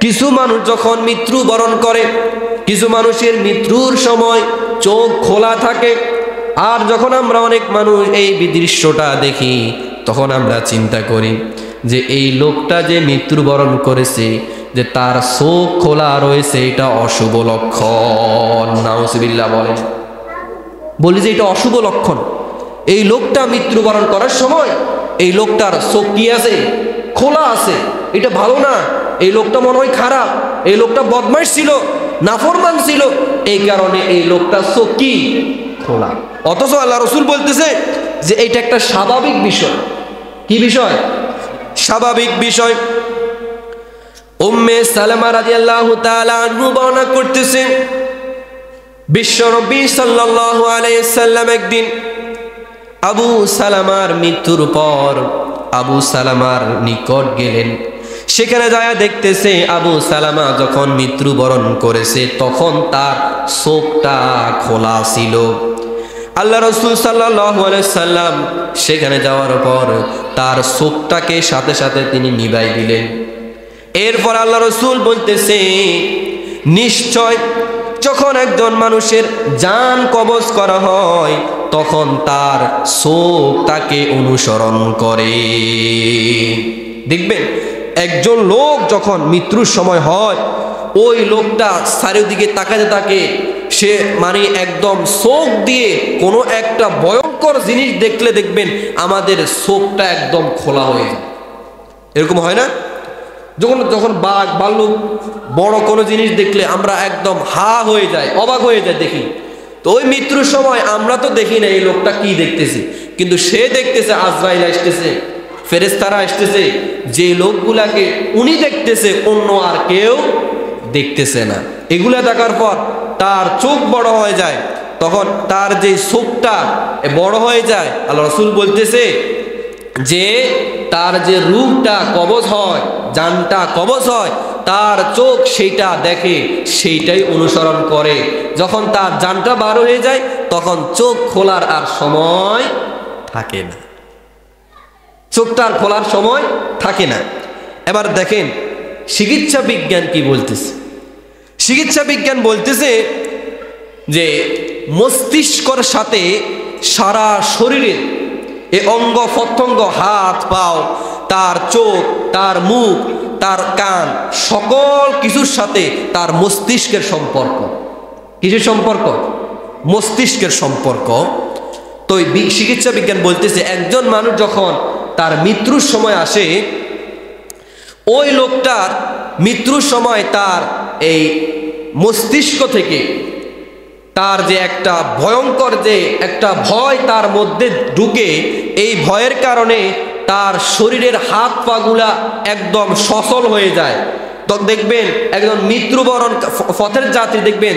কিছু মানুষ যখন মৃত্যু বরণ করে, কিছু মানুষের মৃত্যুর সময় চোখ খোলা থাকে। আর যখন আমরা অনেক মানুষ এই দৃশ্যটা দেখি তখন আমরা চিন্তা করি যে এই লোকটা যে মৃত্যুবরণ করেছে, যে তার চোখ খোলা রয়েছে, এটা অশুভ লক্ষণ। নাউজুবিল্লাহ বলেন, বলি যে এটা অশুভ লক্ষণ। এই লোকটা মৃত্যুবরণ করার সময় এই লোকটার চোখ কি আছে? খোলা আছে, এটা ভালো না। এই লোকটা মনে হয় খারাপ, এই লোকটা বদমাইশ ছিল, নাফরমান ছিল, এই কারণে এই লোকটার চোখ কি? খোলা। অথচ আল্লাহ রাসূল বলতেছে যে এটা একটা স্বাভাবিক বিষয়। কি বিষয়? স্বাভাবিক বিষয়। উম্মে সালামা রাদিয়াল্লাহু তাআলা আনহু বর্ণনা করতেছেন, বিশ্বনবী সাল্লাল্লাহু আলাইহি সাল্লাম একদিন আবু সালামার মৃত্যুর পর আবু সালামার নিকট গেলেন। সেখানে যায় দেখতেছে আবু সালামা যখন মৃত্যুবরণ করেছে তখন তার চোখটা খোলা ছিল। আল্লাহ রাসূল সাল্লাল্লাহু আলাইহি সাল্লাম সেখানে যাওয়ার পর তার চোখটাকে সাথে সাথে তিনি নিভাই দিলেন। এরপর আল্লাহ রাসূল বলতেছে, নিশ্চয় যখন একজন মানুষের জান কবজ করা হয় তখন তার চোখ তাকে অনুসরণ করে। দেখবেন একজন লোক যখন মৃত্যুর সময় হয়, ওই লোকটা চারিদিকে তাকাতে থাকে, সে মানে একদম চোখ দিয়ে কোনো একটা ভয়ঙ্কর জিনিস দেখলে দেখবেন আমাদের চোখটা একদম খোলা হয়ে যায়। এরকম হয় না? যখন বাঘ ভাল্লুক বড় কোনো জিনিস দেখলে আমরা একদম হা হয়ে যায়, অবাক হয়ে যায় দেখি। তো ওই মৃত্যুর সময় আমরা তো দেখি না এই লোকটা কি দেখতেছে, কিন্তু সে দেখতেছে আজরাইল আসতেছে, ফেরেশতারা আসতেছে। যে লোকগুলাকে উনি দেখতেছে অন্য আর কেউ দেখতেছে না। এগুলা দেখার পর তার চোখ বড় হয়ে যায়, তখন তার যে চোখটা বড় হয়ে যায়, আল্লাহ রাসূল বলতেছে যে তার যে রূহটা কবজ হয়, জানটা কবজ হয়, তার চোখ সেইটা দেখে, সেইটাই অনুসরণ করে। যখন তার জানটা বার হয়ে যায় তখন চোখ খোলার আর সময় থাকে না, চোখটা আর খোলার সময় থাকে না। এবার দেখেন চিকিৎসা বিজ্ঞান কি বলতেছে। চিকিৎসা বিজ্ঞান বলতেছে যে মস্তিষ্কর সাথে সারা শরীরের এই অঙ্গ প্রত্যঙ্গ, হাত পাও, তার চোখ, তার মুখ, তার কান, সকল কিছুর সাথে তার মস্তিষ্কের সম্পর্ক। কিসের সম্পর্ক? মস্তিষ্কের সম্পর্ক। তো চিকিৎসা বিজ্ঞান বলতেছে একজন মানুষ যখন তার মৃত্যুর সময় আসে, ওই লোকটার মৃত্যুর সময় তার এই মস্তিষ্ক থেকে তার যে একটা ভয়ঙ্কর যে একটা ভয় তার মধ্যে ঢুকে, এই ভয়ের কারণে তার শরীরের হাত পাগুলা একদম সচল হয়ে যায়। তখন দেখবেন একজন মৃত্যুবরণ পথের যাত্রী দেখবেন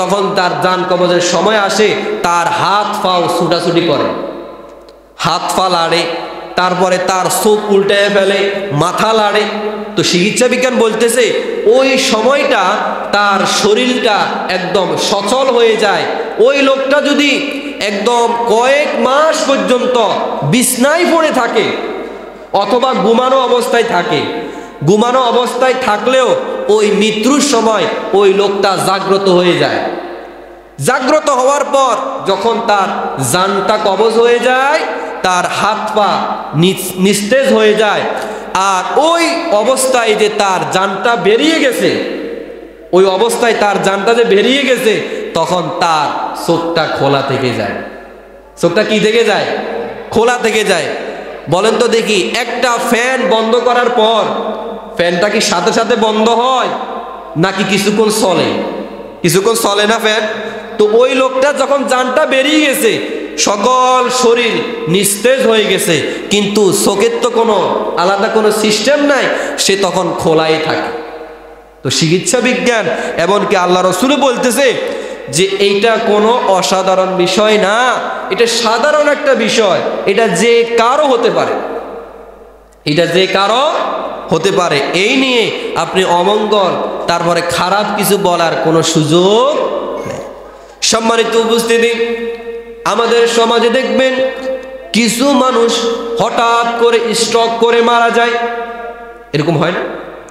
তখন তার জান কবজের সময় আসে, তার হাত পাও ছুটাছুটি করে, হাত পা লাড়ে, তারপরে তার চোখ উল্টে ফেলে, মাথা লাড়ে। তো চিকিৎসা বিজ্ঞান বলতেছে ওই সময়টা তার শরীরটা একদম সচল হয়ে যায়। ওই লোকটা যদি একদম কয়েক মাস পর্যন্ত বিছনায় পড়ে থাকে অথবা ঘুমানো অবস্থায় থাকে, ঘুমানো অবস্থায় থাকলেও ওই মৃত্যুর সময় ওই লোকটা জাগ্রত হয়ে যায়। জাগ্রত হওয়ার পর যখন তার জানটা কবজ হয়ে যায়, তার হাত পা নিস্তেজ হয়ে যায়, আর ওই অবস্থায় যে তার জানটা বেরিয়ে গেছে, ওই অবস্থায় তার জানটা যে বেরিয়ে গেছে, তখন তার চোখটা খোলা থেকে যায়। চোখটা কি থেকে যায়? খোলা থেকে যায়। বলেন তো দেখি, একটা ফ্যান বন্ধ করার পর ফ্যানটা কি সাথে সাথে বন্ধ হয় নাকি কিছুক্ষণ চলে? কিছুক্ষণ চলে না ফ্যান? তো ওই লোকটা যখন জানটা বেরিয়ে গেছে, সকল শরীর নিস্তেজ হয়ে গেছে, কিন্তু চোখের তো কোনো আলাদা কোনো সিস্টেম নাই, সে তখন খোলাই থাকে। তো চিকিৎসা বিজ্ঞান এমনকি আল্লাহ রসুল বলতেছে যে এইটা কোনো অসাধারণ বিষয় না, এটা সাধারণ একটা বিষয়, এটা যে কারো হতে পারে, এটা যে কারো হতে পারে। এই নিয়ে আপনি অমঙ্গল তারপরে খারাপ কিছু বলার কোনো সুযোগ নেই। সম্মানিত উপস্থিতি, আমাদের সমাজে দেখবেন কিছু মানুষ হঠাৎ করে স্ট্রোক করে মারা যায়। এরকম হয় না?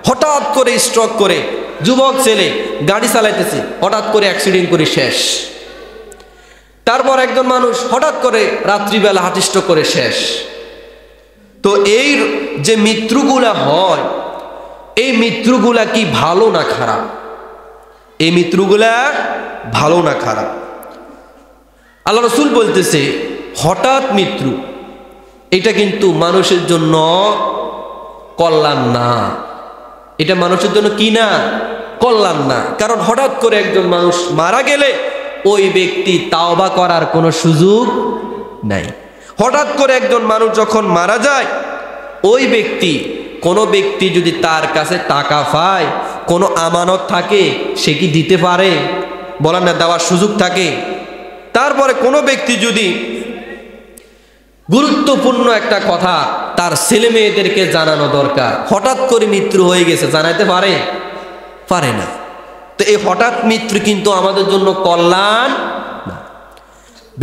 হঠাৎ করে স্ট্রোক করে, যুবক ছেলে গাড়ি চালাইতেছে, হঠাৎ করে অ্যাক্সিডেন্ট করে শেষ। তারপর একজন মানুষ হঠাৎ করে রাত্রিবেলা হার্ট স্ট্রোক করে শেষ। তো এই যে মৃত্যুগুলা হয়, এই মৃত্যুগুলা কি ভালো না খারাপ? এই মৃত্যুগুলা ভালো না খারাপ? আল্লাহ রসুল বলতেছে হঠাৎ মৃত্যু এটা কিন্তু মানুষের জন্য কল্যাণ না। এটা মানুষের জন্য কি না? কল্যাণ না। কারণ হঠাৎ করে একজন মানুষ মারা গেলে ওই ব্যক্তি তাওবা করার কোনো সুযোগ নাই। হঠাৎ করে একজন মানুষ যখন মারা যায়, ওই ব্যক্তি, কোনো ব্যক্তি যদি তার কাছে টাকা পায়, কোনো আমানত থাকে, সে কি দিতে পারে? বলেন না, দেওয়ার সুযোগ থাকে? তারপরে কোনো ব্যক্তি যদি গুরুত্বপূর্ণ একটা কথা তার ছেলে মেয়েদেরকে জানানো দরকার, হঠাৎ করে মৃত্যু হয়ে গেছে, জানাইতে পারে? পারে না। তো এই হঠাৎ মৃত্যু কিন্তু আমাদের জন্য কল্যাণ না।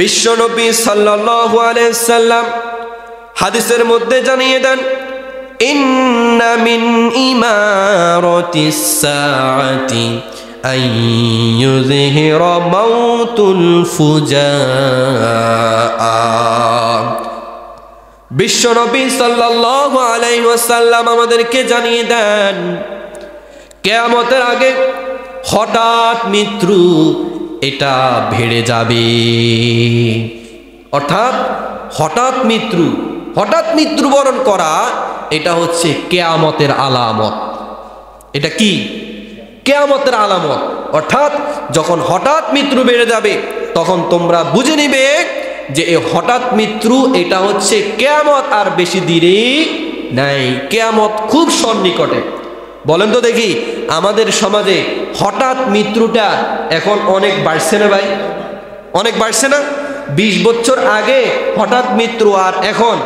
বিশ্বনবী সাল্লাল্লাহু আলাইহি সাল্লাম হাদিসের মধ্যে জানিয়ে দেন, ইন্না মিন ইমারাতিস সাআতি আন ইউযহিরা মাউতুল ফুজাআ। বিশ্বনবী সাল্লাল্লাহু আলাইহি ওয়াসাল্লাম আমাদেরকে জানিয়ে দেন, কিয়ামতের আগে হঠাৎ মৃত্যু এটা বেড়ে যাবে। অর্থাৎ হঠাৎ মৃত্যুবরণ করা এটা হচ্ছে কিয়ামতের আলামত। এটা কি? কিয়ামতের আলামত। অর্থাৎ যখন হঠাৎ মৃত্যু বেড়ে যাবে, তখন তোমরা বুঝে নিবে যে এই হঠাৎ মৃত্যু এটা হচ্ছে কিয়ামত, আর বেশি দেরি নাই, কিয়ামত খুব সন্নিকটে। বলেন তো দেখি, আমাদের সমাজে হঠাৎ মৃত্যুটা এখন অনেক বাড়ছে না ভাই? অনেক বাড়ছে না? 20 বছর আগে হঠাৎ মৃত্যু আর এখন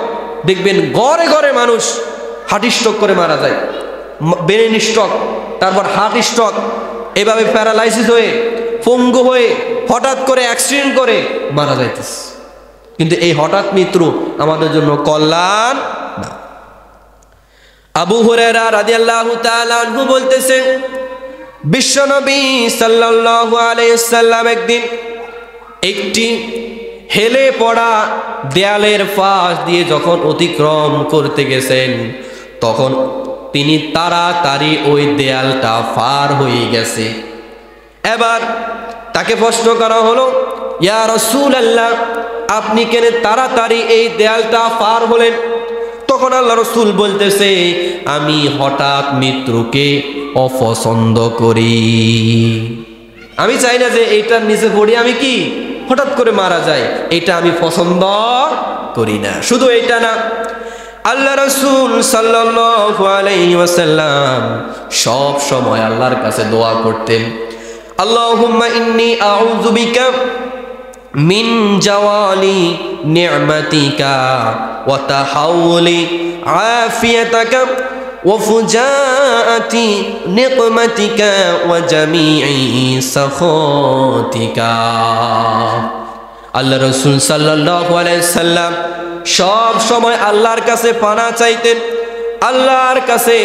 দেখবেন ঘরে ঘরে মানুষ হার্ট স্ট্রোক করে মারা যায়, ব্রেন স্ট্রোক, তারপর হার্ট স্ট্রোক, এভাবে প্যারালাইসিস হয়ে, পঙ্গু হয়ে, হঠাৎ করে অ্যাক্সিডেন্ট করে মারা যাইতেছে। কিন্তু এই হঠাৎ মৃত্যু আমাদের জন্য কল্যাণ না। আবু হুরায়রা রাদিয়াল্লাহু তাআলা আনহু বলতেছেন, বিশ্বনবী সাল্লাল্লাহু আলাইহি সাল্লাম একদিন একটি হেলে পড়া দেয়ালের পাশ দিয়ে যখন অতিক্রম করতে গেছেন, তখন তিনি তাড়াতাড়ি ওই দেয়ালটা পার হয়ে গেছে। এবার তাকে প্রশ্ন করা হলো, ইয়া রাসূলুল্লাহ, আপনি কেন তাড়াতাড়ি এই দেয়ালটা পার হলেন? তখন আল্লাহ রাসূল বলতেছে, আমি হঠাৎ মৃত্যুকে অপছন্দ করি। আমি চাই না যে এইটার নিচে পড়ে আমি কি হঠাৎ করে মারা যায়, এটা আমি পছন্দ করি না। শুধু এইটা না, আল্লাহ রাসূল সাল্লাল্লাহু আলাইহি ওয়াসাল্লাম সব সময় আল্লাহর কাছে দোয়া করতেন, আল্লাহুম্মা ইন্নী আউযু বিকা মিন জাওয়ালি নি'মাতিকা ওয়া তাহাউলি আফিয়াতাকা ওয়া ফুজাআতি নিকমাতিকা ওয়া জামিই সাখাতিকা। আল্লাহ রাসূল সাল্লাল্লাহু আলাইহি সাল্লাম সব সময় আল্লাহর কাছে পানা চাইতেন, আল্লাহর কাছে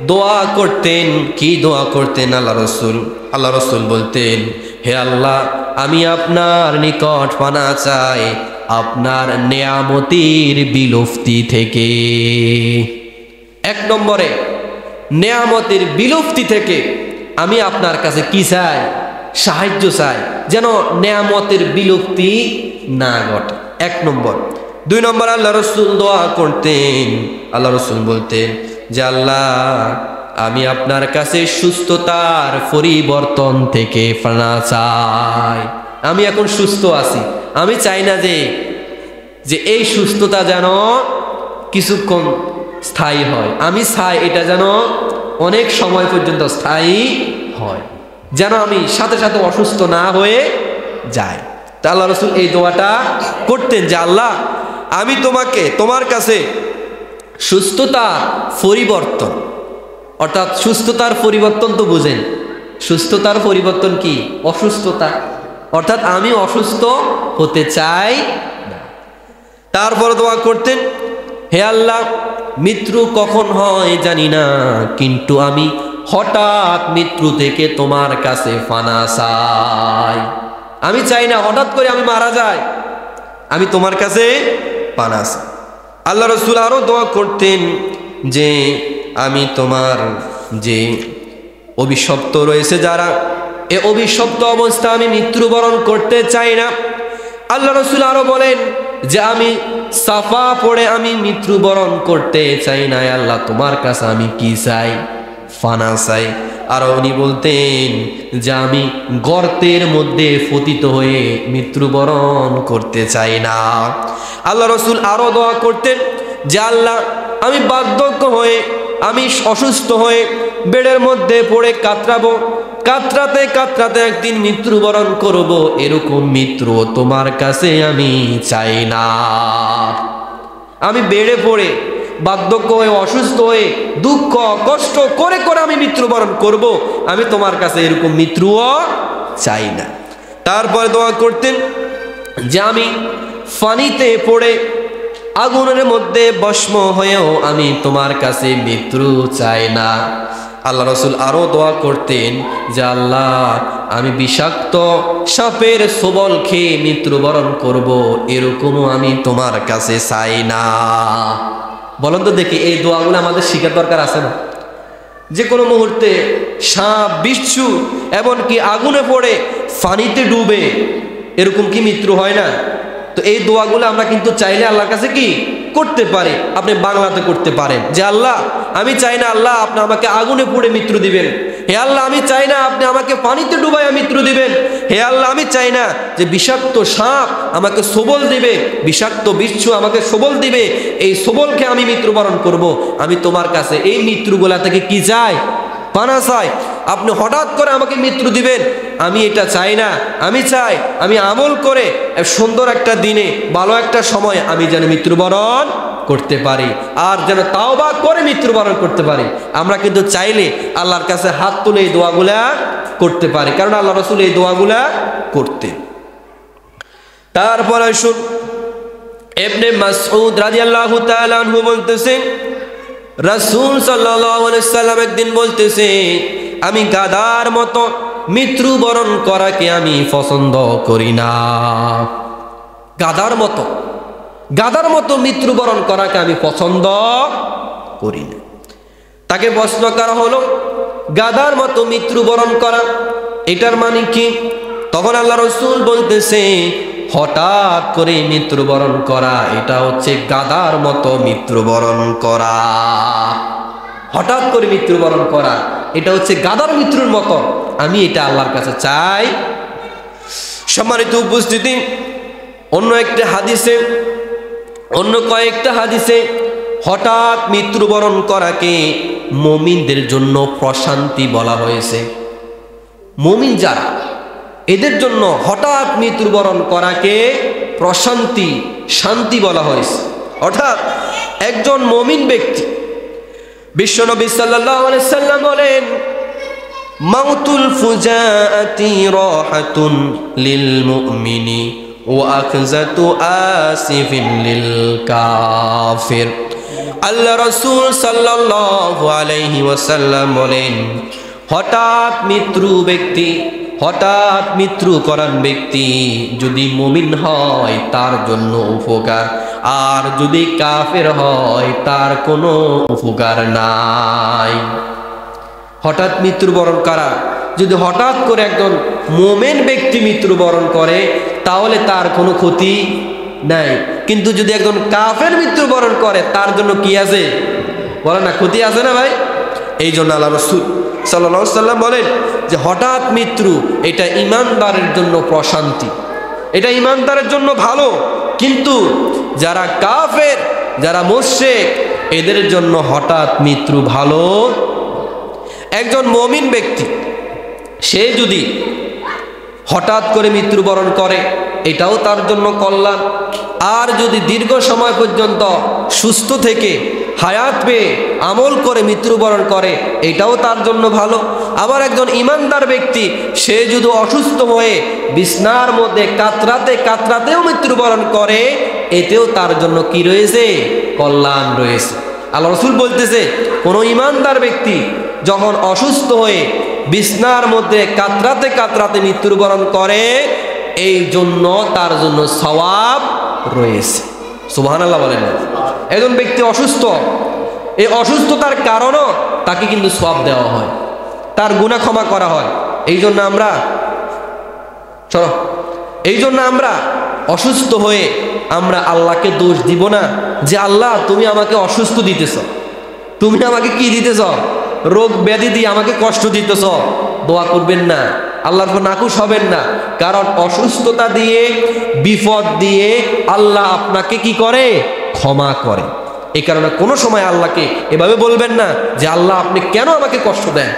দোয়া করতেন। কি দোয়া করতেন আল্লাহ রাসূল বলতেন, হে আল্লাহ, আমি আপনার নিকট পানা চাই আপনার নেয়ামতের বিলুপ্তি থেকে। এক নম্বরে নেয়ামতের বিলুপ্তি থেকে আমি আপনার কাছে কি চাই? সাহায্য চাই, যেন নেয়ামতের বিলুপ্তি না ঘটে। এক নম্বর। দুই নম্বর, আল্লাহ রাসূল দোয়া করতেন, আল্লাহ রাসূল বলতেন যে আল্লাহ, আমি আপনার কাছে সুস্থতার পরিবর্তন থেকে পানা চাই। আমি এখন সুস্থ আছি, আমি চাই না যে এই সুস্থতা যেন কিছুক্ষণ স্থায়ী হয়, আমি চাই এটা যেন অনেক সময় পর্যন্ত স্থায়ী হয়, যেন আমি সাথে সাথে অসুস্থ না হয়ে যাই। তা আল্লাহ রাসূল এই দোয়াটা করতেন যে আল্লাহ, আমি তোমার কাছে সুস্থতা পরিবর্তন, অর্থাৎ সুস্থতার পরিবর্তন তো বুঝেন, সুস্থতার পরিবর্তন কি? অসুস্থতা, অর্থাৎ আমি অসুস্থ হতে চাই না। তারপর দোয়া করতেন, হে আল্লাহ, মৃত্যু কখন হয় জানি না, কিন্তু আমি হঠাৎ মৃত্যু থেকে তোমার কাছে পানা চাই। আমি চাই না হঠাৎ করে আমি মারা যাই, আমি তোমার কাছে পানা চাই। আল্লাহ রাসূল আরো দোয়া করতেন যে আমি তোমার যে অভিশপ্ত রয়েছে যারা, এ অভিশপ্ত অবস্থা আমি মৃত্যুবরণ করতে চাই না। আল্লাহ রাসূল আরো বলেন যে আমি সাফা পড়ে আমি মৃত্যুবরণ করতে চাই না। আল্লাহ, তোমার কাছে আমি কি চাই? ফানা চাই। আর উনি বলতেন যে আমি গর্তের মধ্যে পতিত হয়ে মৃত্যুবরণ করতে চাই না। আল্লাহ রাসূল আরো দোয়া করতেন যে আল্লাহ, আমি বার্ধক্য হয়ে, আমি অসুস্থ হয়ে বেডের মধ্যে পড়ে কাতরাবো, কাতরাতে কাতরাতে একদিন মৃত্যুবরণ করব, এরকম মৃত্যু তোমার কাছে আমি চাই না। আমি বেডে পড়ে বার্ধক্য হয়ে অসুস্থ হয়ে দুঃখ কষ্ট করে করে আমি মৃত্যুবরণ করব, আমি তোমার কাছে এরকম মৃত্যুও চাই না। তারপরে দোয়া করতেন যে আমি পানিতে পড়ে আগুনের মধ্যে ভস্ম হয়েও আমি তোমার কাছে মৃত্যু চাই না। আল্লাহ রাসূল আরো দোয়া করতেন যে আল্লাহ, আমি বিষাক্ত সাপের ছোবল খেয়ে মৃত্যুবরণ করব, এরকমও আমি তোমার কাছে চাই না। বলেন তো দেখি, এই দোয়াগুলো আমাদের শিখার দরকার আছে না? যে কোনো মুহূর্তে সাপ, বিচ্ছু, এমনকি আগুনে পড়ে পানিতে ডুবে, এরকম কি মৃত্যু হয় না? তো এই দোয়াগুলো আমরা কিন্তু চাইলে আল্লাহর কাছে কি করতে পারি। আপনি বাংলাতে করতে পারেন যে আল্লাহ, আমি চাই না আল্লাহ আপনি আমাকে আগুনে পুড়ে মৃত্যু দিবেন। হে আল্লাহ, আমি চাই না আপনি আমাকে পানিতে ডুবাইয়া মৃত্যু দিবেন। হে আল্লাহ, আমি চাই না যে বিষাক্ত সাপ আমাকে সবল দিবে, বিষাক্ত বিচ্ছু আমাকে সবল দিবে, এই সবলকে আমি মৃত্যুবরণ করব। আমি তোমার কাছে এই মৃত্যুগুলা থেকে কি চাই? পানা চাই। আপনি হঠাৎ করে আমাকে মৃত্যু দিবেন, আমি এটা চাই না। আমি চাই আমি আমল করে সুন্দর একটা দিনে, ভালো একটা সময় আমি যেন মৃত্যুবরণ করতে পারি, আর যেন তাওবা করে মৃত্যুবরণ করতে পারি। আমরা কিন্তু চাইলে আল্লাহর কাছে হাত তুলে এই দোয়াগুলা করতে পারি, কারণ আল্লাহ রাসূল এই দোয়াগুলা করতে। তারপরে শুন, ইবনে মাসউদ রাদিয়াল্লাহু তাআলা আনহু বলতেছেন, রাসূল সাল্লাল্লাহু আলাইহি সাল্লাম একদিন বলতেছে, আমি গাধার মতো মৃত্যুবরণ করাকে আমি পছন্দ করি না। গাধার মতো মৃত্যুবরণ করাকে আমি পছন্দ করি না। তাকে প্রশ্ন করা হলো, গাধার মতো মৃত্যুবরণ করা এটার মানে কি? তখন আল্লাহ রাসূল বলতেছে, হঠাৎ করে মৃত্যুবরণ করা এটা হচ্ছে গাধার মতো মৃত্যুবরণ করা। হঠাৎ করে মৃত্যুবরণ করা এটা হচ্ছে গাধার মৃত্যুর মতো। আমি এটা আল্লাহর কাছে চাই। সম্মানিত উপস্থিতি, অন্য কয়েকটা হাদিসে হঠাৎ মৃত্যুবরণ করাকে মুমিনদের জন্য প্রশান্তি বলা হয়েছে। মুমিন যারা, এদের জন্য হঠাৎ মৃত্যুবরণ করাকে প্রশান্তি, শান্তি বলা হয়েছে। অর্থাৎ একজন মুমিন ব্যক্তি, বিশ্বনবী সাল্লাল্লাহু আলাইহি সাল্লাম বলেন, মাউতুল ফুজাআতি রাহাতুন লিল মুমিনি ওয়া আখযাতু আসিফিন লিল কাফির। আল্লাহ রাসূল সাল্লাল্লাহু আলাইহি ওয়াসাল্লাম বলেন, হঠাৎ মৃত্যু করান ব্যক্তি যদি মুমিন হয় তার জন্য উপকার, আর যদি কাফের হয় তার কোনো উপকার নাই। হঠাৎ মৃত্যুবরণ করা, যদি হঠাৎ করে একজন মুমিন ব্যক্তি মৃত্যুবরণ করে তাহলে তার কোনো ক্ষতি নাই, কিন্তু যদি একজন কাফের মৃত্যুবরণ করে তার জন্য কি আছে? বলে না, ক্ষতি আছে না ভাই? এই জন্য আল্লাহ রাসূল সাল্লাল্লাহু আলাইহি ওয়াসাল্লাম বলেন যে হঠাৎ মৃত্যু এটা ঈমানদারের জন্য প্রশান্তি, এটা ঈমানদারের জন্য ভালো, কিন্তু যারা কাফের, যারা মুশরিক, এদের জন্য হঠাৎ মৃত্যু ভালো। একজন মুমিন ব্যক্তি সে যদি হঠাৎ করে মৃত্যুবরণ করে এটাও তার জন্য কল্যাণ, আর যদি দীর্ঘ সময় পর্যন্ত সুস্থ থেকে হায়াত পেয়ে আমল করে মৃত্যুবরণ করে এটাও তার জন্য ভালো। আবার একজন ঈমানদার ব্যক্তি সে যদি অসুস্থ হয়ে বিছনার মধ্যে কাতরাতেও মৃত্যুবরণ করে এতেও তার জন্য কি রয়েছে? কল্যাণ রয়েছে। আল্লাহ রাসূল বলতেছে, কোনো ঈমানদার ব্যক্তি যখন অসুস্থ হয়ে বিছনার মধ্যে কাতরাতে মৃত্যুবরণ করে এই জন্য তার জন্য সওয়াব রয়েছে। সুবহানাল্লাহ বলেন না? একজন ব্যক্তি অসুস্থ, এই অসুস্থতার কারণও তাকে কিন্তু সওয়াব দেওয়া হয়, তার গুনাহ ক্ষমা করা হয়। এই জন্য আমরা অসুস্থ হয়ে আমরা আল্লাহকে দোষ দিব না যে আল্লাহ তুমি আমাকে অসুস্থ দিতেছ, তুমি আমাকে কি দিতেছ? রোগ ব্যাধি দিয়ে আমাকে কষ্ট দিতেছ। দোয়া করবেন না, আল্লাহর উপর নাখুশ হবেন না, কারণ অসুস্থতা দিয়ে, বিপদ দিয়ে আল্লাহ আপনাকে কি করে? ক্ষমা করে। এই কারণে কোনো সময় আল্লাহকে এভাবে বলবেন না যে আল্লাহ আপনি কেন আমাকে কষ্ট দেন,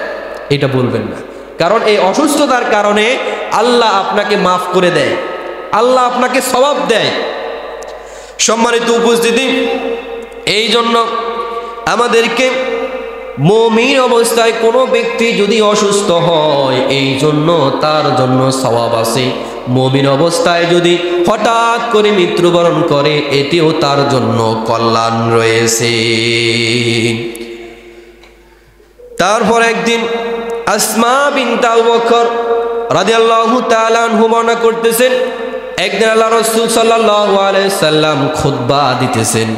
এটা বলবেন না, কারণ এই অসুস্থতার কারণে আল্লাহ আপনাকে মাফ করে দেয়, আল্লাহ আপনাকে সওয়াব দেয়। সম্মানিত উপস্থিতি, এই জন্য আমাদেরকে মুমিন অবস্থায় কোনো ব্যক্তি যদি অসুস্থ হয় এই জন্য তার জন্য সওয়াব আছে। মুমিন অবস্থায় যদি হঠাৎ করে মৃত্যুবরণ করে এটিও তার জন্য কল্যাণ রয়েছে। তারপর একদিন আসমা বিনত আবু বকর রাদিয়াল্লাহু তাআলা আনহু বর্ণনা করতেছেন, একদিন আল্লাহ রাসূল সাল্লাল্লাহু আলাইহি সাল্লাম খুতবা দিতেছেন।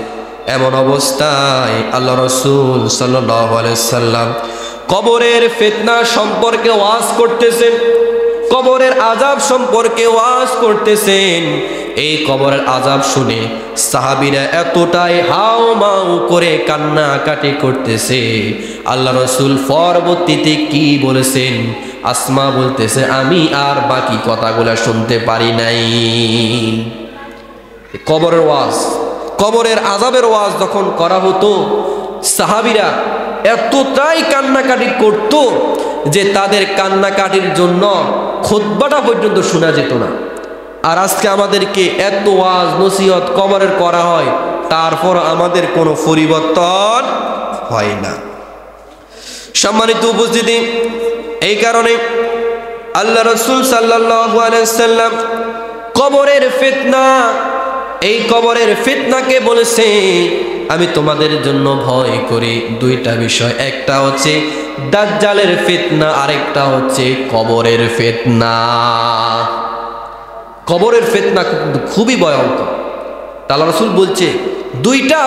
এমন অবস্থায় আল্লাহ রাসূল সাল্লাল্লাহু আলাইহি সাল্লাম কবরের ফিতনা সম্পর্কে ওয়াজ করতেছেন, কবরের আযাব সম্পর্কে ওয়াজ করতেছেন। এই কবরের আযাব শুনে সাহাবীরা এতটাই হাউমাউ করে কান্নাকাটি করতেছে। আল্লাহ রাসূল পরবর্তীতে কি বলেছেন? আসমা বলতেছে, আমি আর বাকি কথাগুলো শুনতে পারি নাই। কবরের ওয়াজ, কবরের আযাবের ওয়াজ যখন করা হতো সাহাবীরা এতটাই কান্নাকাটি করত যে তাদের কান্নাকাটির জন্য খুতবাটা পর্যন্ত শোনা যেত না। আর আজকে আমাদেরকে এত ওয়াজ নসিহত কবরের করা হয়, তারপর আমাদের কোনো পরিবর্তন হয় না। সম্মানিত উপস্থিতি, এই কারণে আল্লাহ রাসূল সাল্লাল্লাহু আলাইহি সাল্লাম কবরের ফিতনা, এই কবরের ফিতনাকে বলেছে আমি তোমাদের জন্য ভয় করি দুইটা বিষয়, একটা হচ্ছে দাজ্জালের ফিতনা, আরেকটা হচ্ছে কবরের ফিতনা। কবরের ফিতনা কিন্তু খুবই ভয়ঙ্কর। আল্লাহ রাসূল বলছে দুইটা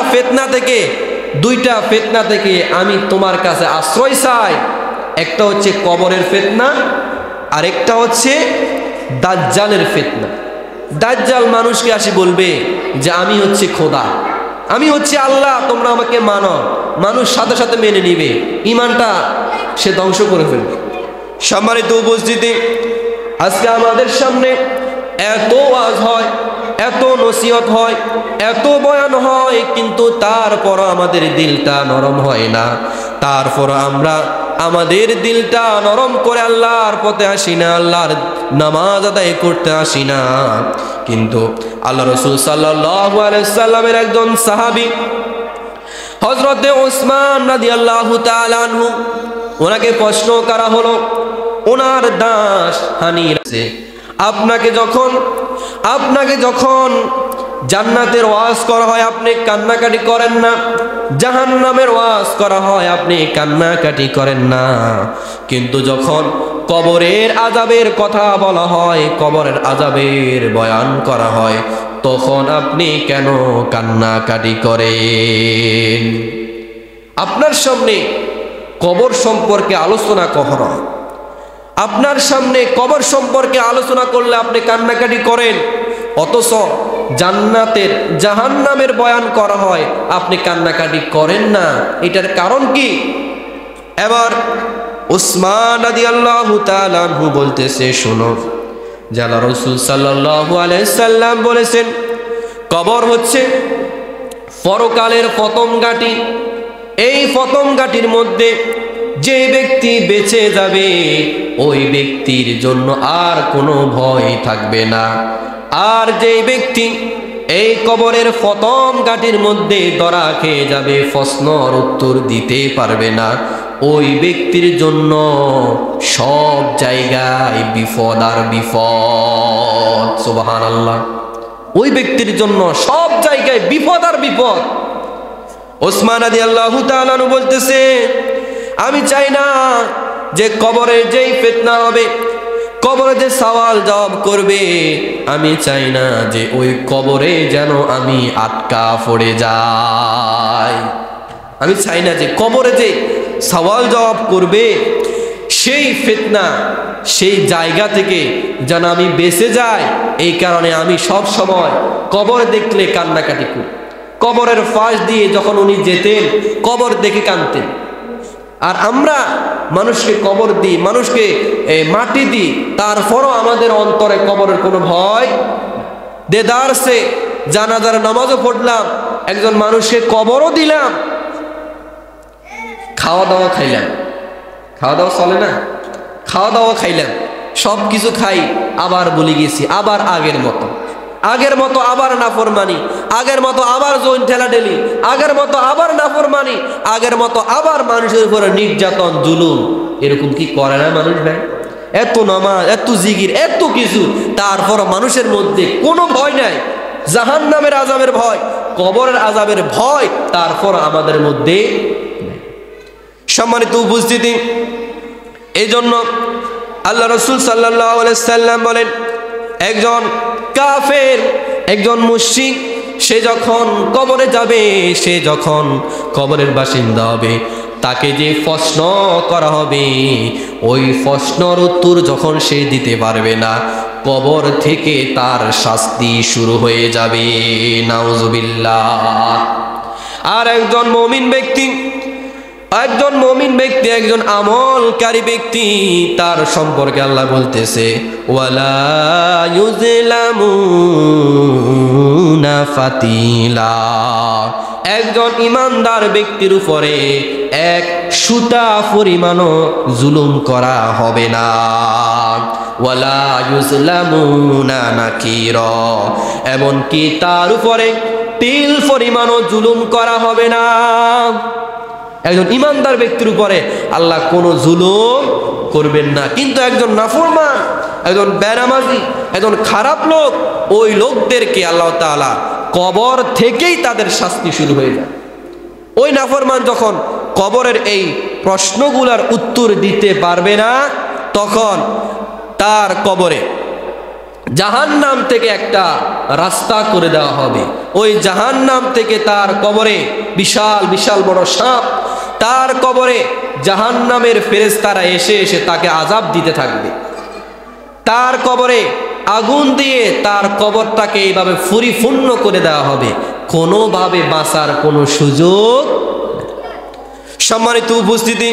ফিতনা থেকে আমি তোমার কাছে আশ্রয় চাই। একটা হচ্ছে কবরের ফিতনা, আরেকটা হচ্ছে দাজ্জালের ফিতনা। দাজ্জাল মানুষকে আসি বলবে যে আমি হচ্ছে খোদা, আমি হচ্ছে আল্লাহ, তোমরা আমাকে মানো। মানুষ সাথে সাথে মেনে নিবে, ইমানটা সে ধ্বংস করে ফেলবে। সম্মানিত উপস্থিতি, আজকে আমাদের সামনে এত ওয়াজ হয়, এত নসিহত হয়, এত বয়ান হয়, কিন্তু তারপর আমাদের দিলটা নরম হয় না। তারপর আমরা আমাদের দিলটা নরম করে আল্লাহর পথে আসি না, আল্লাহর নামাজ আদায় করতে আসি না। কিন্তু আল্লাহ রাসূল সাল্লাল্লাহু আলাইহি সাল্লামের একজন সাহাবী হযরতে ওসমান রাদিয়াল্লাহু তাআলা আনহু, ওনাকে প্রশ্ন করা হলো, ওনার দাস হানির আছে, আপনাকে যখন জান্নাতের ওয়াজ করা হয় আপনি কান্নাকাটি করেন না, জাহান্নামের ওয়াজ করা হয় আপনি কান্নাকাটি করেন না, কিন্তু যখন কবরের আযাবের কথা বলা হয়, কবরের আযাবের বয়ান করা হয়, তখন আপনি কেন কান্নাকাটি করেন? আপনার সামনে কবর সম্পর্কে আলোচনা করা হয়, আপনার সামনে কবর সম্পর্কে আলোচনা করলে আপনি কান্নাকাটি করেন, অথচ জান্নাতের জাহান্নামের বয়ান করা হয় আপনি কান্নাকাটি করেন না। এটার কারণ কি? এবার উসমান রাদিয়াল্লাহু তাআলা আনহু বলতেছে, শোনো, যে আল্লাহ রাসূল সাল্লাল্লাহু আলাইহি সাল্লাম বলেছেন কবর হচ্ছে পরকালের প্রথম ঘাঁটি। এই প্রথম ঘাঁটির মধ্যে যে ব্যক্তি বেঁচে যাবে ওই ব্যক্তির জন্য আর কোনো ভয় থাকবে না। আর যে ব্যক্তি এই কবরের প্রথম ঘাঁটির মধ্যে ধরা খেয়ে যাবে, প্রশ্নের উত্তর দিতে পারবে না, ওই ব্যক্তির জন্য সব জায়গায় বিপদ আর বিপদ। সুবহানাল্লাহ। ওই ব্যক্তির জন্য সব জায়গায় বিপদ আর বিপদ। ওসমান রাদিয়াল্লাহু তাআলা আনহু বলতেছে, আমি চাই না যে কবরে যেই ফিতনা হবে, কবরে যে সওয়াল জবাব করবে, আমি চাই না যে ওই কবরে যেন আমি আটকা পড়ে যাই। আমি চাই না যে কবরে যে সওয়াল জবাব করবে সেই ফিতনা, সেই জায়গা থেকে যেন আমি বেঁচে যাই। এই কারণে আমি সব সময় কবর দেখলে কান্নাকাটি করি। কবরের পাশ দিয়ে যখন উনি যেতেন কবর দেখে কাঁদতেন। আর আমরা মানুষকে কবর দিই, মানুষকে মাটি দিই, তারপরও আমাদের অন্তরে কবরের কোনো ভয়। দেদারসে জানাজার নামাজও পড়লাম, একজন মানুষকে কবরও দিলাম, খাওয়া দাওয়া খাইলাম, খাওয়া দাওয়া চলে না, খাওয়া দাওয়া খাইলাম, সব কিছু খাই, আবার বলে গেছি, আবার আগের মতো আবার নাফরমানি, আগের মতো আবার জৈন ঠেলাঠেলি, আগের মতো আবার নাফরমানি, আগের মতো আবার মানুষের উপরে নির্যাতন জুলুম। এরকম কি করে না মানুষ ভাই? এত নামাজ, এত জিকির, এত কিছু, তারপর মানুষের মধ্যে কোনো ভয় নাই। জাহান্নামের আযাবের ভয়, কবরের আযাবের ভয় তারপর আমাদের মধ্যে। সম্মানিত উপস্থিতি, এই জন্য আল্লাহ রাসূল সাল্লাল্লাহু আলাইহি সাল্লাম বলেন, একজন কাফের, একজন মুশরিক, সে যখন কবরে যাবে, সে যখন কবরের বাসিন্দা হবে, তাকে যে প্রশ্ন করা হবে ওই প্রশ্নের উত্তর যখন সে দিতে পারবে না, কবর থেকে তার শাস্তি শুরু হয়ে যাবে। নাউজুবিল্লাহ। আর একজন মুমিন ব্যক্তি, একজন আমলকারী ব্যক্তি, তার সম্পর্কে আল্লাহ বলতেছে, ওয়ালা ইউযলামুনা ফাতিলা। একজন ইমানদার ব্যক্তির উপরে এক সুতা পরিমাণও জুলুম করা হবে না। ওয়ালা ইউযলামুনা নাকিরা, এমনকি তার উপরে তিল পরিমাণও জুলুম করা হবে না। একজন ইমানদার ব্যক্তির উপরে আল্লাহ কোনো জুলুম করবেন না। কিন্তু একজন নাফরমান, একজন বেনামাজি, একজন খারাপ লোক, ওই লোকদেরকে আল্লাহ তাআলা কবর থেকেই তাদের শাস্তি শুরু হয়ে যায়। ওই নাফরমান যখন কবরের এই প্রশ্নগুলোর উত্তর দিতে পারবে না, তখন তার কবরে জাহান্নাম থেকে একটা রাস্তা করে দেওয়া হবে। ওই জাহান্নাম থেকে তার কবরে বিশাল বিশাল বড় সাপ, তার কবরে জাহান্নামের ফেরেশতারা এসে এসে তাকে আযাব দিতে থাকবে। তার কবরে আগুন দিয়ে তার কবরটাকে এইভাবে পরিপূর্ণ করে দেওয়া হবে, কোনোভাবে বাঁচার কোনো সুযোগ। সম্মানিত উপস্থিতি,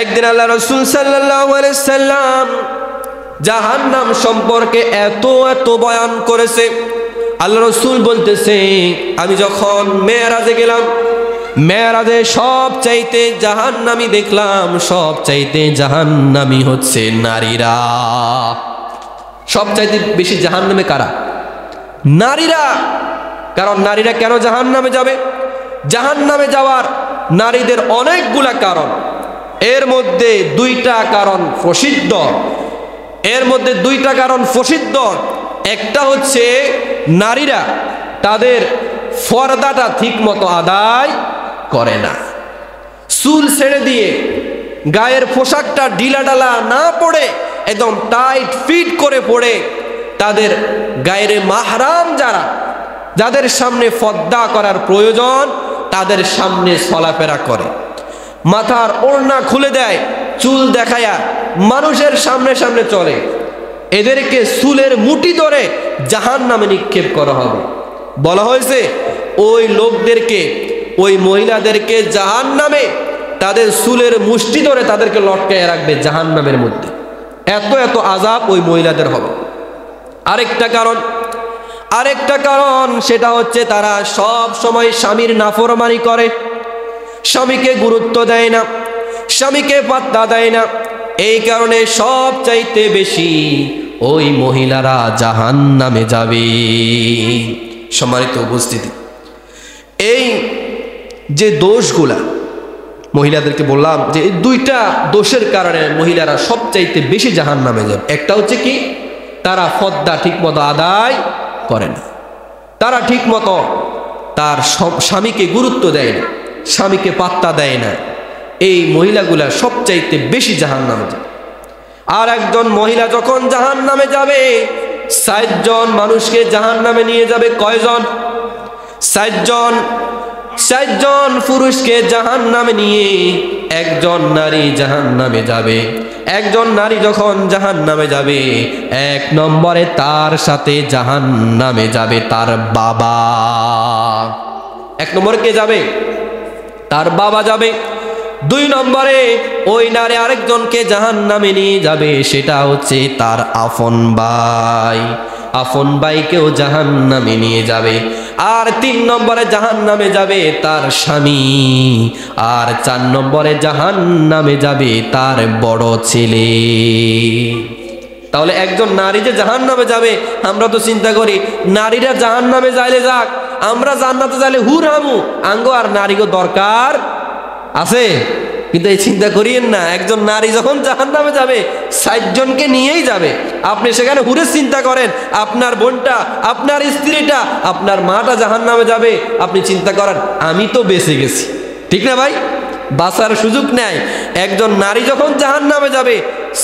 একদিন আল্লাহ রাসূল সাল্লাল্লাহু আলাইহি সাল্লাম জাহান্নাম সম্পর্কে এত এত বয়ান করেছে। আল্লাহ রাসূল বলতেছে, আমি যখন মেরাজে গেলাম, মেরাজে সব চাইতে জাহান্নামী দেখলাম, সব চাইতে জাহান্নামী হচ্ছে নারীরা। সব চাইতে বেশি জাহান্নামে কারা? নারীরা। কারণ নারীরা কেন জাহান্নামে যাবে? জাহান্নামে যাওয়ার নারীদের অনেকগুলা কারণ, এর মধ্যে দুইটা কারণ প্রসিদ্ধ। একটা হচ্ছে নারীরা তাদের ফরদাটা ঠিক মতো আদায় করে না। চুল ছেড়ে দিয়ে গায়ের পোশাকটা ঢিলাঢালা না পড়ে একদম টাইট ফিট করে পড়ে তাদের গায়ের মাহরাম যাদের সামনে পর্দা করার প্রয়োজন তাদের সামনে চলাফেরা করে, মাথার ওড়না খুলে দেয়, চুল দেখায়া মানুষের সামনে সামনে চলে। এদেরকে চুলের মুঠি ধরে জাহান্নামে নিক্ষেপ করা হবে। বলা হয়েছে ওই লোকদেরকে, ওই মহিলাদেরকে জাহান্নামে তাদের চুলের মুষ্টি ধরে তাদেরকে লটকায় রাখবে জাহান্নামের মধ্যে। এত এত আযাব ওই মহিলাদের হবে। আরেকটা কারণ সেটা হচ্ছে তারা সব সময় স্বামীর নাফরমানি করে, স্বামীকে গুরুত্ব দেয় না, স্বামীকে পাত্তা দেয় না। এই কারণে সব চাইতে বেশি ওই মহিলারা জাহান্নামে যাবে। সম্মানিত উপস্থিতি, এই যে দোষগুলা মহিলাদেরকে বললাম যে এই দুইটা দোষের কারণে মহিলারা সব চাইতে বেশি জাহান্নামে যাবে। একটা হচ্ছে কি, তারা পর্দা ঠিক মতো আদায় করে না, তারা ঠিক মতো তার স্বামীকে গুরুত্ব দেয় না, স্বামীকে পাত্তা দেয় না। এই মহিলাগুলা সবচাইতে বেশি জাহান্নামে যাবে। আর একজন মহিলা যখন জাহান্নামে যাবে, 60 জন মানুষকে জাহান্নামে নিয়ে যাবে। কয়জন? 60 জন পুরুষকে জাহান্নামে নিয়ে একজন নারী জাহান্নামে যাবে। একজন নারী যখন জাহান্নামে যাবে, 1 নম্বরে তার সাথে জাহান্নামে যাবে তার বাবা। 1 নম্বরে কে যাবে? তার বাবা যাবে। 2 নম্বরে ওই নারী আরেকজনকে জাহান্নামে নিয়ে যাবে, সেটা হচ্ছে তার আপন ভাই। আপন ভাইকেও জাহান্নামে নিয়ে যাবে। আর 3 নম্বরে জাহান্নামে যাবে তার স্বামী। আর 4 নম্বরে জাহান্নামে যাবে তার বড় ছেলে। তাহলে একজন নারী যে জাহান্নামে যাবে, আমরা তো চিন্তা করি নারীরা জাহান্নামে যাইলে যাক, আমরা জান্নাতে যাইলে হুর হামু, আঙ্গো আর নারীগো দরকার আছে। কিন্তু এই চিন্তা করিয়েন না, একজন নারী যখন জাহান্নামে যাবে 60 জনকে নিয়েই যাবে। আপনি সেখানে হুরের চিন্তা করেন, আপনার বোনটা, আপনার স্ত্রীটা, আপনার মাটা জাহান্নামে যাবে, আপনি চিন্তা করেন আমি তো বেঁচে গেছি। ঠিক না ভাই? বাঁচার সুযোগ নেয়। একজন নারী যখন জাহান্নামে যাবে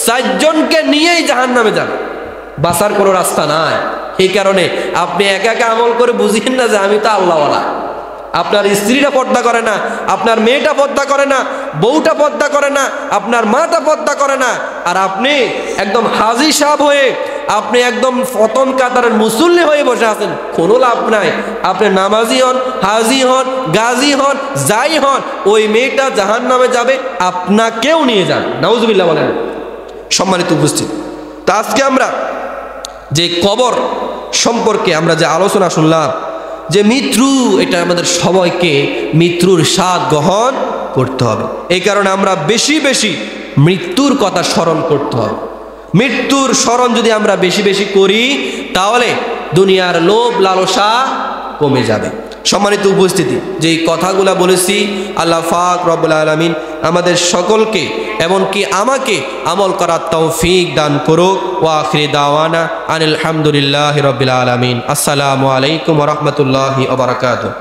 60 জনকে নিয়েই জাহান্নামে যাবে, বাঁচার কোনো রাস্তা নাই। এই কারণে আপনি একা একা আমল করে বুঝিয়েন না যে আমি তো আল্লাহওয়ালা। আপনার স্ত্রীটা পর্দা করে না, আপনার মেয়েটা পর্দা করে না, বউটা পর্দা করে না, আপনার মাটা পর্দা করে না, আর আপনি একদম হাজি সাহেব হয়ে, আপনি একদম প্রথম কাতারের মুসল্লি হয়ে বসে আছেন, কোনো লাভ নাই। আপনি নামাজি হন, হাজি হন, গাজী হন, যাই হন, ওই মেয়েটা জাহান্নামে যাবে, আপনাকেও নিয়ে যান। নাউজুবিল্লাহ বলেন। সম্মানিত উপস্থিত, তো আজকে আমরা যে কবর সম্পর্কে আমরা যে আলোচনা শুনলাম, যে মৃত্যু, এটা আমাদের সবাইকে মৃত্যুর স্বাদ গ্রহণ করতে হবে। এই কারণে আমরা বেশি বেশি মৃত্যুর কথা স্মরণ করতে হবে। মৃত্যুর স্মরণ যদি আমরা বেশি বেশি করি, তাহলে দুনিয়ার লোভ লালসা কমে যাবে। সম্মানিত উপস্থিতি, যেই কথাগুলো বলেছি, আল্লাহ পাক রব্বুল আলামিন আমাদের সকলকে, এমনকি আমাকে আমল করার তৌফিক দান করুক। ওয়া আখিরি দাওয়ানা আনিল হামদুলিল্লাহি রাব্বিল আলামিন। আসসালামু আলাইকুম ওয়া রাহমাতুল্লাহি ওয়া বারাকাতুহু।